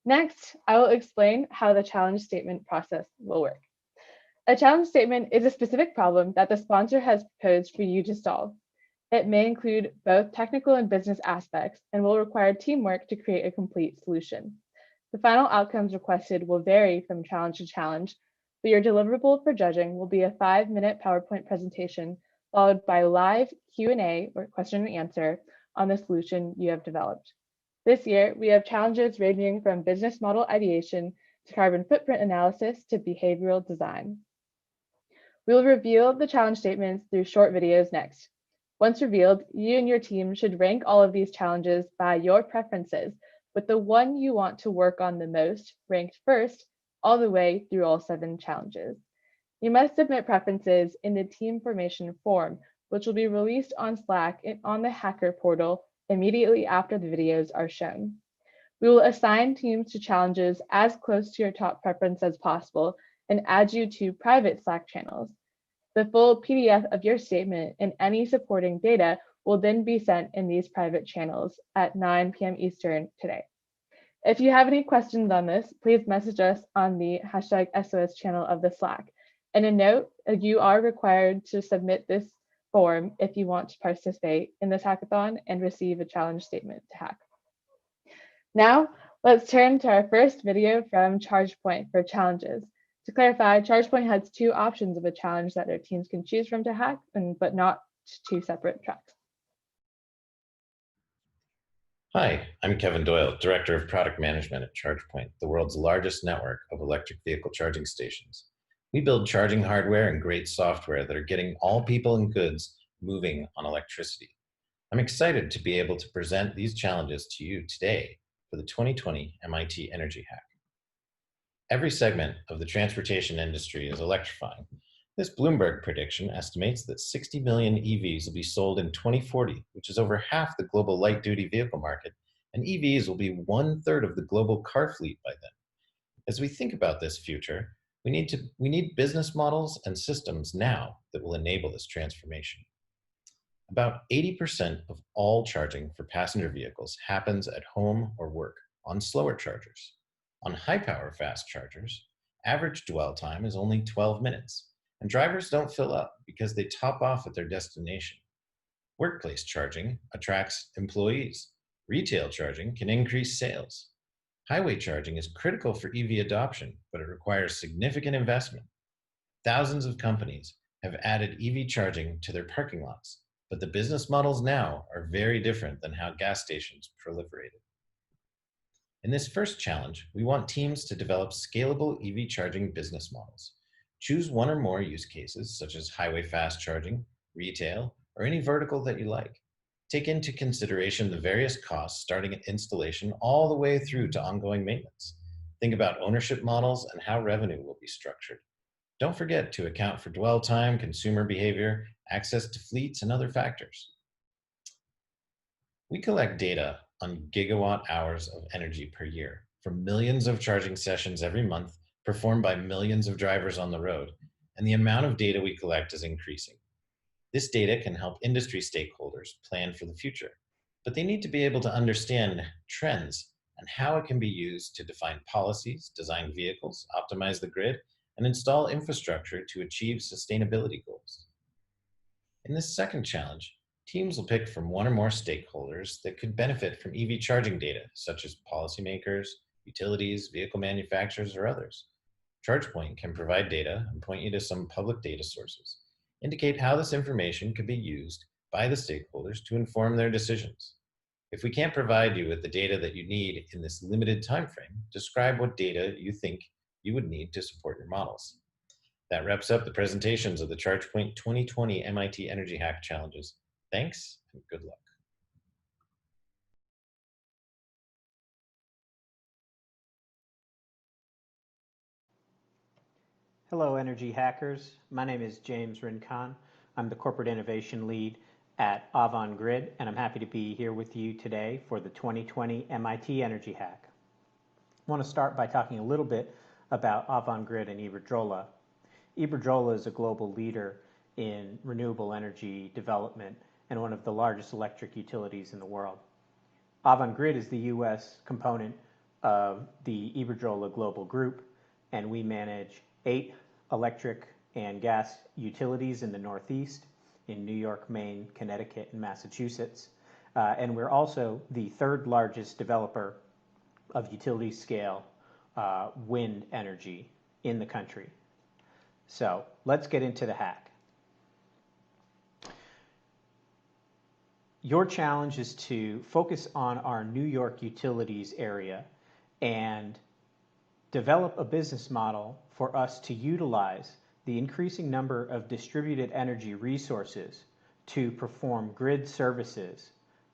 Next, I will explain how the challenge statement process will work. A challenge statement is a specific problem that the sponsor has proposed for you to solve. It may include both technical and business aspects and will require teamwork to create a complete solution. The final outcomes requested will vary from challenge to challenge, but your deliverable for judging will be a 5-minute PowerPoint presentation followed by live Q&A or question and answer on the solution you have developed. This year, we have challenges ranging from business model ideation to carbon footprint analysis to behavioral design. We will reveal the challenge statements through short videos next. Once revealed, you and your team should rank all of these challenges by your preferences, with the one you want to work on the most ranked first, all the way through all 7 challenges. You must submit preferences in the team formation form, which will be released on Slack and on the Hacker portal immediately after the videos are shown. We will assign teams to challenges as close to your top preference as possible and add you to private Slack channels. The full PDF of your statement and any supporting data will then be sent in these private channels at 9 p.m. Eastern today. If you have any questions on this, please message us on the hashtag SOS channel of the Slack. And a note, you are required to submit this form if you want to participate in this hackathon and receive a challenge statement to hack. Now, let's turn to our first video from Chargepoint for challenges. To clarify, Chargepoint has 2 options of a challenge that their teams can choose from to hack, but not 2 separate tracks. Hi, I'm Kevin Doyle, Director of Product Management at Chargepoint, the world's largest network of electric vehicle charging stations. We build charging hardware and great software that are getting all people and goods moving on electricity. I'm excited to be able to present these challenges to you today for the 2020 MIT Energy Hack. Every segment of the transportation industry is electrifying. This Bloomberg prediction estimates that 60 million EVs will be sold in 2040, which is over half the global light-duty vehicle market, and EVs will be 1/3 of the global car fleet by then. As we think about this future, we need business models and systems now that will enable this transformation. About 80% of all charging for passenger vehicles happens at home or work on slower chargers. On high-power fast chargers, average dwell time is only 12 minutes, and drivers don't fill up because they top off at their destination. Workplace charging attracts employees. Retail charging can increase sales. Highway charging is critical for EV adoption, but it requires significant investment. Thousands of companies have added EV charging to their parking lots, but the business models now are very different than how gas stations proliferated. In this first challenge, we want teams to develop scalable EV charging business models. Choose one or more use cases, such as highway fast charging, retail, or any vertical that you like. Take into consideration the various costs starting at installation all the way through to ongoing maintenance. Think about ownership models and how revenue will be structured. Don't forget to account for dwell time, consumer behavior, access to fleets, and other factors. We collect data on gigawatt hours of energy per year from millions of charging sessions every month performed by millions of drivers on the road, and the amount of data we collect is increasing. This data can help industry stakeholders plan for the future, but they need to be able to understand trends and how it can be used to define policies, design vehicles, optimize the grid, and install infrastructure to achieve sustainability goals. In this second challenge, teams will pick from one or more stakeholders that could benefit from EV charging data, such as policymakers, utilities, vehicle manufacturers, or others. Chargepoint can provide data and point you to some public data sources. Indicate how this information could be used by the stakeholders to inform their decisions. If we can't provide you with the data that you need in this limited time frame, describe what data you think you would need to support your models. That wraps up the presentations of the Chargepoint 2020 MIT Energy Hack Challenges. Thanks and good luck. Hello, Energy Hackers. My name is James Rincon. I'm the Corporate Innovation Lead at Avon Grid, and I'm happy to be here with you today for the 2020 MIT Energy Hack. I want to start by talking a little bit about Avon Grid and Iberdrola. Iberdrola is a global leader in renewable energy development and one of the largest electric utilities in the world. Avon Grid is the U.S. component of the Iberdrola Global Group, and we manage 8 electric and gas utilities in the Northeast, in New York, Maine, Connecticut, and Massachusetts. And we're also the 3rd largest developer of utility scale wind energy in the country. So let's get into the hack. Your challenge is to focus on our New York utilities area and develop a business model for us to utilize the increasing number of distributed energy resources to perform grid services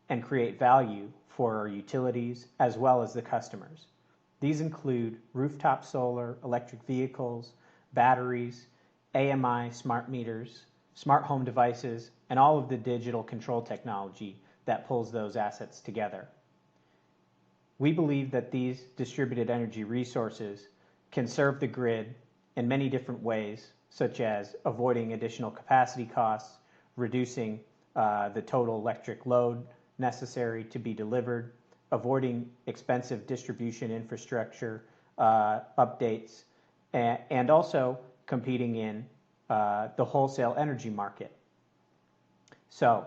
and create value for our utilities as well as the customers. These include rooftop solar, electric vehicles, batteries, AMI smart meters, smart home devices, and all of the digital control technology that pulls those assets together. We believe that these distributed energy resources can serve the grid in many different ways, such as avoiding additional capacity costs, reducing the total electric load necessary to be delivered, avoiding expensive distribution infrastructure updates, and also competing in the wholesale energy market. So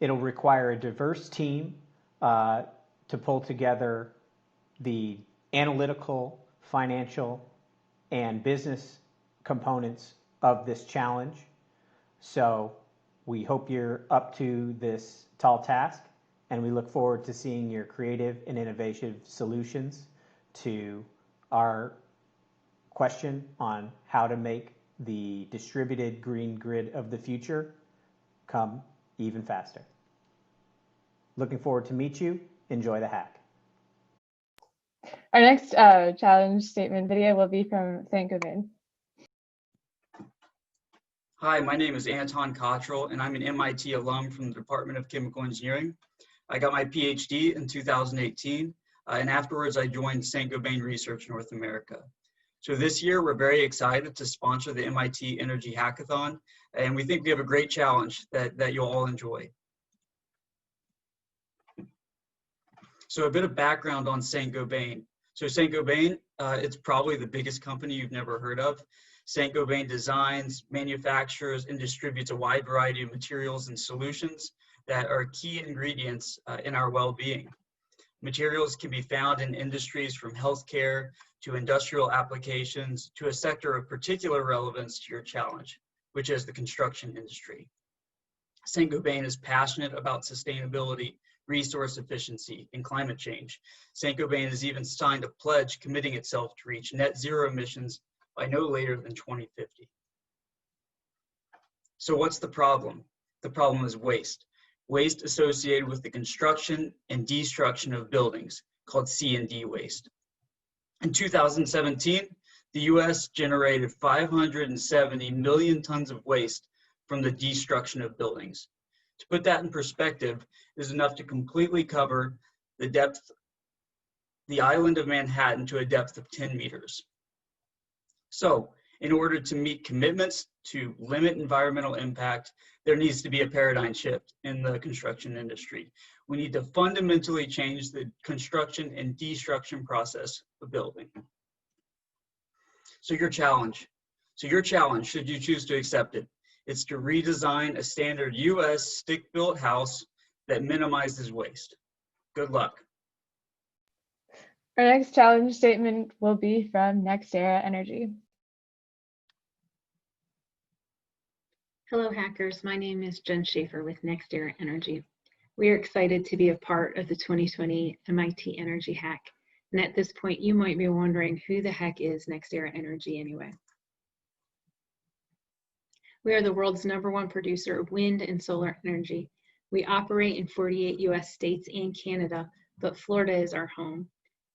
it'll require a diverse team to pull together the analytical, financial, and business components of this challenge. So we hope you're up to this tall task, and we look forward to seeing your creative and innovative solutions to our question on how to make the distributed green grid of the future come even faster. Looking forward to meet you. Enjoy the hack. Our next challenge statement video will be from Gobain. Hi, my name is Anton Cottrell, and I'm an MIT alum from the Department of Chemical Engineering. I got my PhD in 2018, and afterwards I joined Gobain Research North America. So this year, we're very excited to sponsor the MIT Energy Hackathon, and we think we have a great challenge that you'll all enjoy. So a bit of background on Saint-Gobain. So Saint-Gobain, it's probably the biggest company you've never heard of. Saint-Gobain designs, manufactures, and distributes a wide variety of materials and solutions that are key ingredients in our well-being. Materials can be found in industries from healthcare to industrial applications to a sector of particular relevance to your challenge, which is the construction industry. Saint-Gobain is passionate about sustainability, resource efficiency, and climate change. Saint-Gobain has even signed a pledge committing itself to reach net zero emissions by no later than 2050. So what's the problem? The problem is waste. Waste associated with the construction and destruction of buildings, called C&D waste. In 2017, the US generated 570 million tons of waste from the destruction of buildings. To put that in perspective, is enough to completely cover the island of Manhattan to a depth of 10 meters. So, in order to meet commitments to limit environmental impact, there needs to be a paradigm shift in the construction industry. We need to fundamentally change the construction and destruction process of building. So your challenge, should you choose to accept it, it's to redesign a standard US stick-built house that minimizes waste. Good luck. Our next challenge statement will be from NextEra Energy. Hello, hackers. My name is Jen Schaefer with NextEra Energy. We are excited to be a part of the 2020 MIT Energy Hack. And at this point, you might be wondering who the heck is NextEra Energy anyway? We are the world's #1 producer of wind and solar energy. We operate in 48 US states and Canada, but Florida is our home.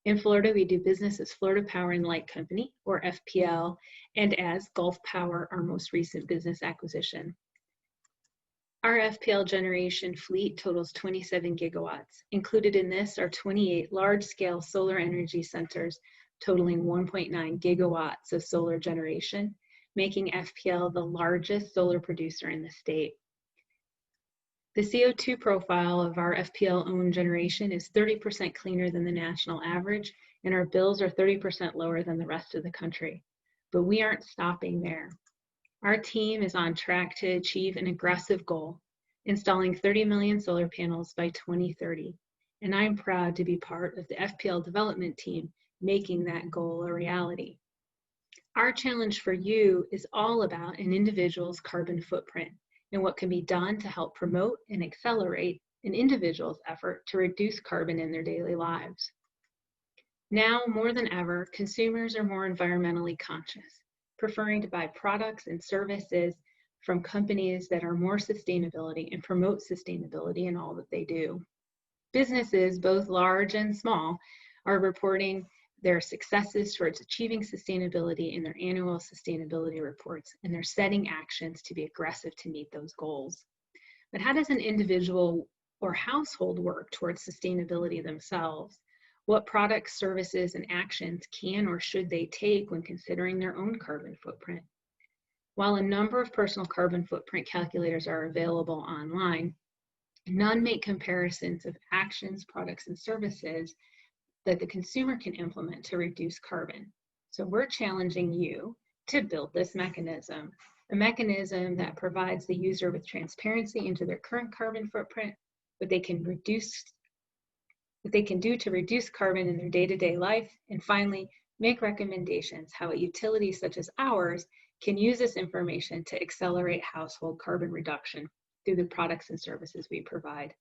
In Florida, we do business as Florida Power and Light Company, or FPL, and as Gulf Power, our most recent business acquisition. Our FPL generation fleet totals 27 gigawatts. Included in this are 28 large-scale solar energy centers totaling 1.9 gigawatts of solar generation, making FPL the largest solar producer in the state. The CO2 profile of our FPL-owned generation is 30% cleaner than the national average, and our bills are 30% lower than the rest of the country. But we aren't stopping there. Our team is on track to achieve an aggressive goal, installing 30 million solar panels by 2030. And I'm proud to be part of the FPL development team making that goal a reality. Our challenge for you is all about an individual's carbon footprint and what can be done to help promote and accelerate an individual's effort to reduce carbon in their daily lives. Now, more than ever, consumers are more environmentally conscious, preferring to buy products and services from companies that are more sustainability and promote sustainability in all that they do. Businesses, both large and small, are reporting their successes towards achieving sustainability in their annual sustainability reports, and they're setting actions to be aggressive to meet those goals. But how does an individual or household work towards sustainability themselves? What products, services, and actions can or should they take when considering their own carbon footprint? While a number of personal carbon footprint calculators are available online, none make comparisons of actions, products, and services that the consumer can implement to reduce carbon. So we're challenging you to build this mechanism, a mechanism that provides the user with transparency into their current carbon footprint, what they can do to reduce carbon in their day-to-day life, and finally, make recommendations how a utility such as ours can use this information to accelerate household carbon reduction through the products and services we provide.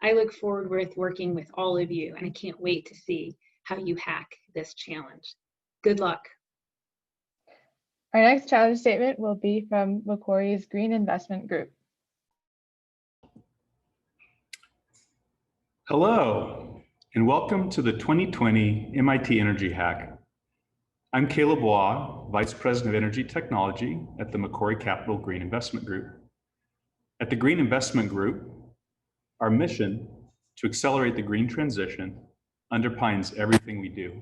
I look forward with working with all of you, and I can't wait to see how you hack this challenge. Good luck. Our next challenge statement will be from Macquarie's Green Investment Group. Hello, and welcome to the 2020 MIT Energy Hack. I'm Caleb Waugh, Vice President of Energy Technology at the Macquarie Capital Green Investment Group. At the Green Investment Group, our mission to accelerate the green transition underpins everything we do.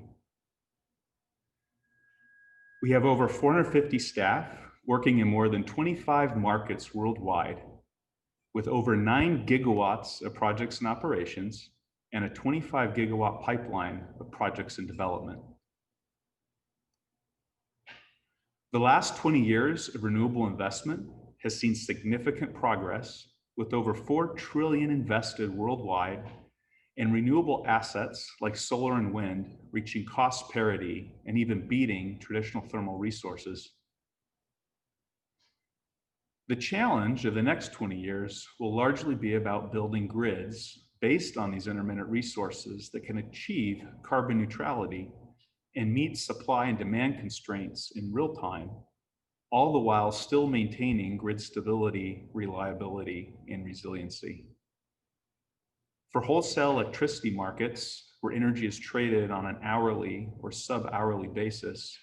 We have over 450 staff working in more than 25 markets worldwide, with over 9 gigawatts of projects in operations and a 25 gigawatt pipeline of projects in development. The last 20 years of renewable investment has seen significant progress, with over 4 trillion invested worldwide and renewable assets like solar and wind reaching cost parity and even beating traditional thermal resources. The challenge of the next 20 years will largely be about building grids based on these intermittent resources that can achieve carbon neutrality and meet supply and demand constraints in real time, all the while still maintaining grid stability, reliability, and resiliency. For wholesale electricity markets, where energy is traded on an hourly or sub-hourly basis,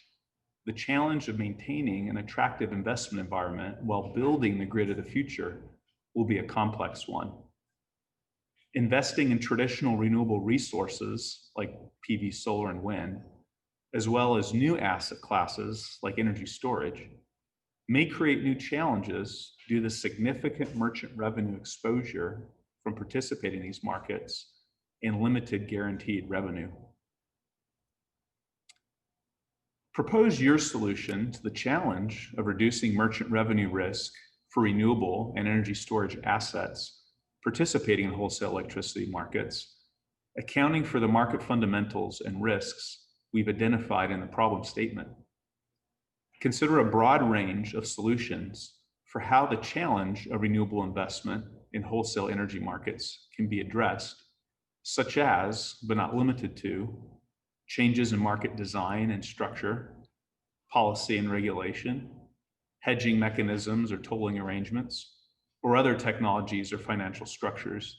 the challenge of maintaining an attractive investment environment while building the grid of the future will be a complex one. Investing in traditional renewable resources like PV, solar, and wind, as well as new asset classes like energy storage, may create new challenges due to significant merchant revenue exposure from participating in these markets and limited guaranteed revenue. Propose your solution to the challenge of reducing merchant revenue risk for renewable and energy storage assets participating in wholesale electricity markets, accounting for the market fundamentals and risks we've identified in the problem statement. Consider a broad range of solutions for how the challenge of renewable investment in wholesale energy markets can be addressed, such as, but not limited to, changes in market design and structure, policy and regulation, hedging mechanisms or tolling arrangements, or other technologies or financial structures.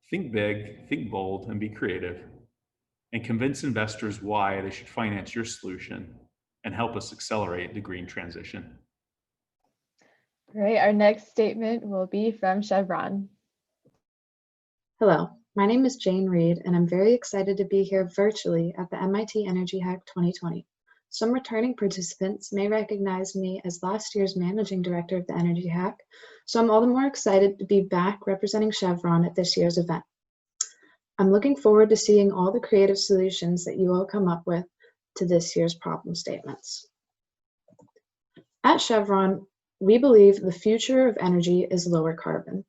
Think big, think bold, and be creative, and convince investors why they should finance your solution and help us accelerate the green transition. Great. Our next statement will be from Chevron. Hello, my name is Jane Reed, and I'm very excited to be here virtually at the MIT Energy Hack 2020. Some returning participants may recognize me as last year's managing director of the Energy Hack, so I'm all the more excited to be back representing Chevron at this year's event. I'm looking forward to seeing all the creative solutions that you all come up with to this year's problem statements. At Chevron, we believe the future of energy is lower carbon,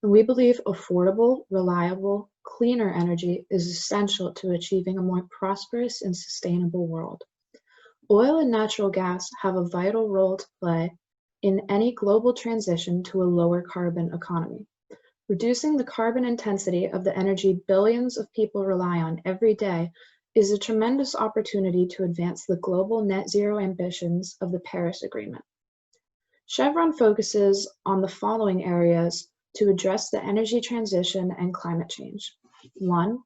and we believe affordable, reliable, cleaner energy is essential to achieving a more prosperous and sustainable world. Oil and natural gas have a vital role to play in any global transition to a lower carbon economy. Reducing the carbon intensity of the energy billions of people rely on every day is a tremendous opportunity to advance the global net zero ambitions of the Paris Agreement. Chevron focuses on the following areas to address the energy transition and climate change. 1,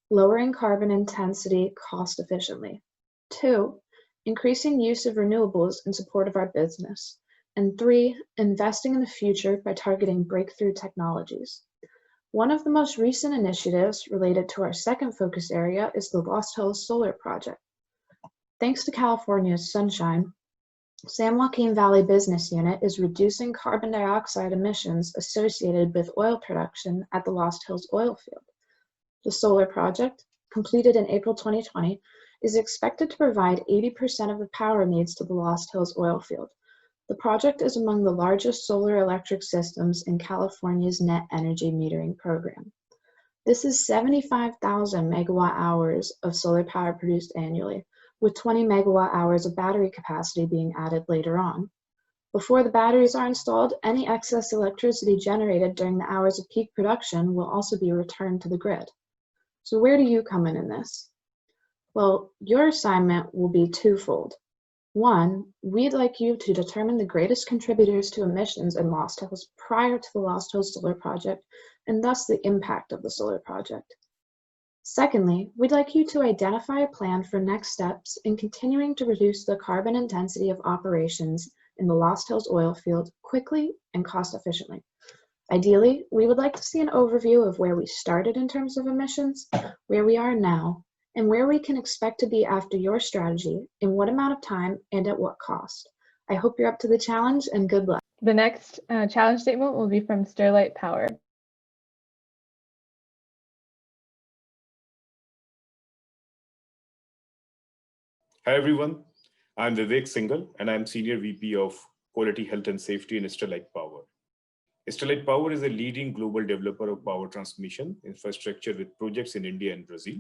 lowering carbon intensity cost efficiently. 2, increasing use of renewables in support of our business. And 3, investing in the future by targeting breakthrough technologies. One of the most recent initiatives related to our second focus area is the Lost Hills Solar Project. Thanks to California's sunshine, San Joaquin Valley Business Unit is reducing carbon dioxide emissions associated with oil production at the Lost Hills oil field. The solar project, completed in April 2020, is expected to provide 80% of the power needs to the Lost Hills oil field. The project is among the largest solar electric systems in California's net energy metering program. This is 75,000 megawatt hours of solar power produced annually, with 20 megawatt hours of battery capacity being added later on. Before the batteries are installed, any excess electricity generated during the hours of peak production will also be returned to the grid. So where do you come in this? Well, your assignment will be twofold. 1, we'd like you to determine the greatest contributors to emissions in Lost Hills prior to the Lost Hills Solar Project, and thus the impact of the solar project. Secondly, we'd like you to identify a plan for next steps in continuing to reduce the carbon intensity of operations in the Lost Hills oil field quickly and cost efficiently. Ideally, we would like to see an overview of where we started in terms of emissions, where we are now, and where we can expect to be after your strategy, in what amount of time, and at what cost. I hope you're up to the challenge, and good luck. The next challenge statement will be from Sterlite Power. Hi everyone, I'm Vivek Singhal and I'm Senior VP of Quality, Health and Safety in Sterlite Power. Sterlite Power is a leading global developer of power transmission infrastructure with projects in India and Brazil.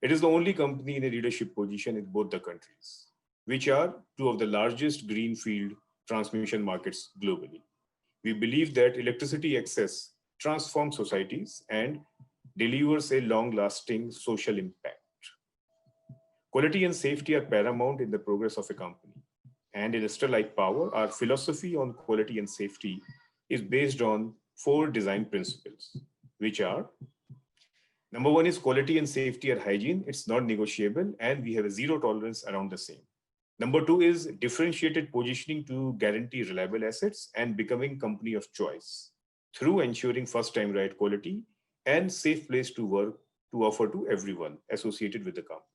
It is the only company in a leadership position in both the countries, which are two of the largest greenfield transmission markets globally. We believe that electricity access transforms societies and delivers a long-lasting social impact. Quality and safety are paramount in the progress of a company. And in Sterlite Power, our philosophy on quality and safety is based on 4 design principles, which are: number 1 is quality and safety are hygiene. It's not negotiable, and we have a zero tolerance around the same. Number 2 is differentiated positioning to guarantee reliable assets and becoming company of choice through ensuring first-time right quality and safe place to work to offer to everyone associated with the company.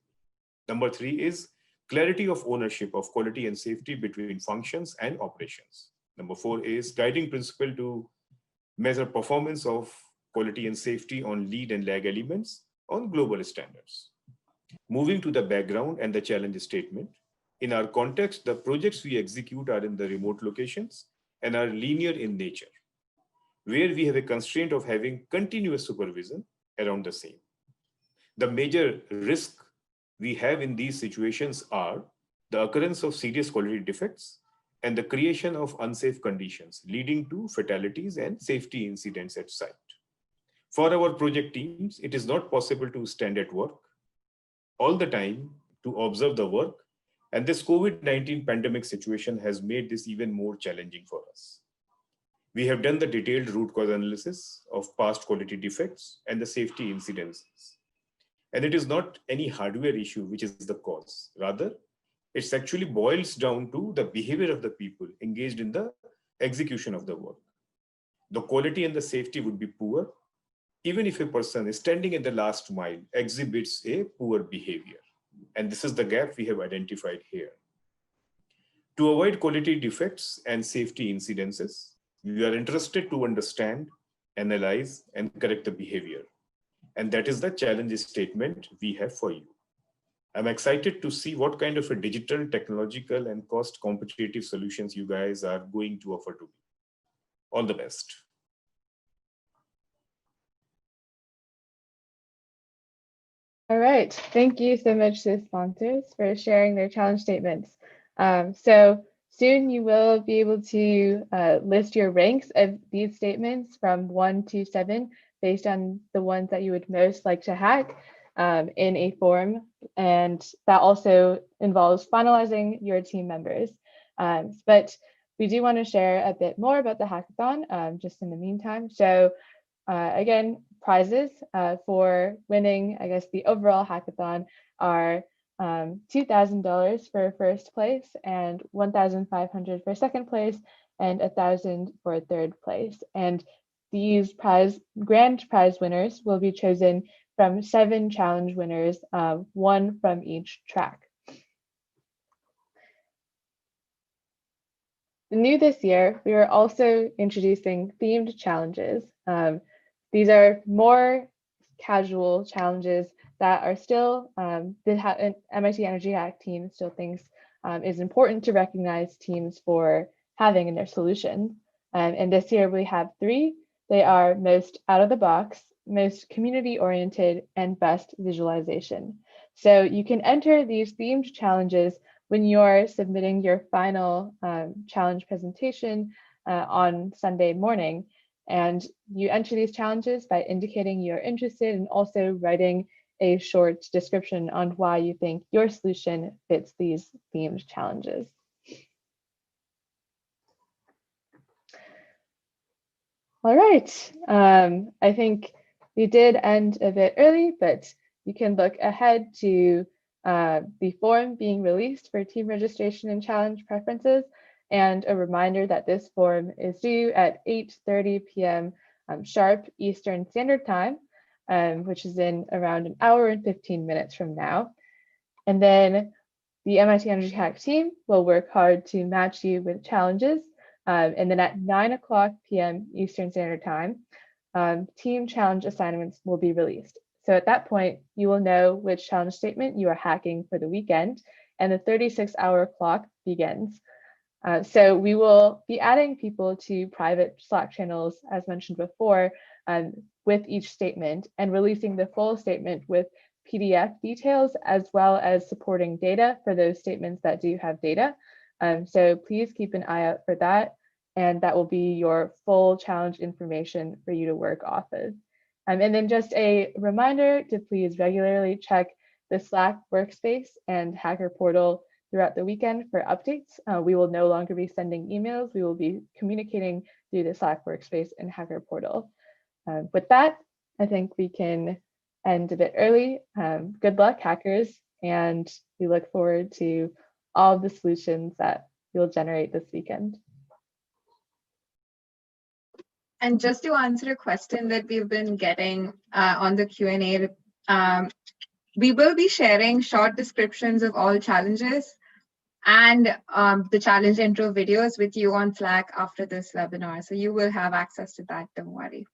Number 3 is clarity of ownership of quality and safety between functions and operations. Number 4 is guiding principle to measure performance of quality and safety on lead and lag elements on global standards. Moving to the background and the challenge statement. In our context, the projects we execute are in the remote locations and are linear in nature, where we have a constraint of having continuous supervision around the same. The major risk we have in these situations are the occurrence of serious quality defects and the creation of unsafe conditions leading to fatalities and safety incidents at site. For our project teams, it is not possible to stand at work all the time to observe the work, and this COVID-19 pandemic situation has made this even more challenging for us. We have done the detailed root cause analysis of past quality defects and the safety incidences. And it is not any hardware issue which is the cause. Rather, it actually boils down to the behavior of the people engaged in the execution of the work. The quality and the safety would be poor, even if a person is standing at the last mile exhibits a poor behavior. And this is the gap we have identified here. To avoid quality defects and safety incidences, we are interested to understand, analyze, and correct the behavior. And that is the challenge statement we have for you. I'm excited to see what kind of a digital, technological, and cost competitive solutions you guys are going to offer to me. All the best. All right, thank you so much to the sponsors for sharing their challenge statements. So soon you will be able to list your ranks of these statements from 1 to 7 based on the ones that you would most like to hack in a form. And that also involves finalizing your team members. But we do want to share a bit more about the hackathon just in the meantime. So again, prizes for winning, I guess, the overall hackathon are $2,000 for first place and $1,500 for second place and $1,000 for third place. And these grand prize winners will be chosen from 7 challenge winners, 1 from each track. New this year, we are also introducing themed challenges. These are more casual challenges that are still, the MIT Energy Hack team still thinks is important to recognize teams for having in their solution. And this year we have 3. They are most out of the box, most community-oriented, and best visualization. So you can enter these themed challenges when you're submitting your final challenge presentation on Sunday morning. And you enter these challenges by indicating you're interested and also writing a short description on why you think your solution fits these themed challenges. All right, I think we did end a bit early, but you can look ahead to the form being released for team registration and challenge preferences, and a reminder that this form is due at 8:30 p.m. Sharp Eastern Standard Time. which is in around an hour and 15 minutes from now. And then the MIT Energy Hack team will work hard to match you with challenges. And then at 9:00 p.m. Eastern Standard Time, team challenge assignments will be released. So at that point, you will know which challenge statement you are hacking for the weekend, and the 36-hour clock begins. So we will be adding people to private Slack channels, as mentioned before, with each statement, and releasing the full statement with PDF details, as well as supporting data for those statements that do have data. So please keep an eye out for that, and that will be your full challenge information for you to work off of. And then just a reminder to please regularly check the Slack workspace and Hacker portal throughout the weekend for updates. We will no longer be sending emails. We will be communicating through the Slack workspace and Hacker portal. With that, I think we can end a bit early. Good luck, hackers, and we look forward to all of the solutions that you'll generate this weekend. And just to answer a question that we've been getting on the Q&A, we will be sharing short descriptions of all challenges and the challenge intro videos with you on Slack after this webinar. So you will have access to that, don't worry.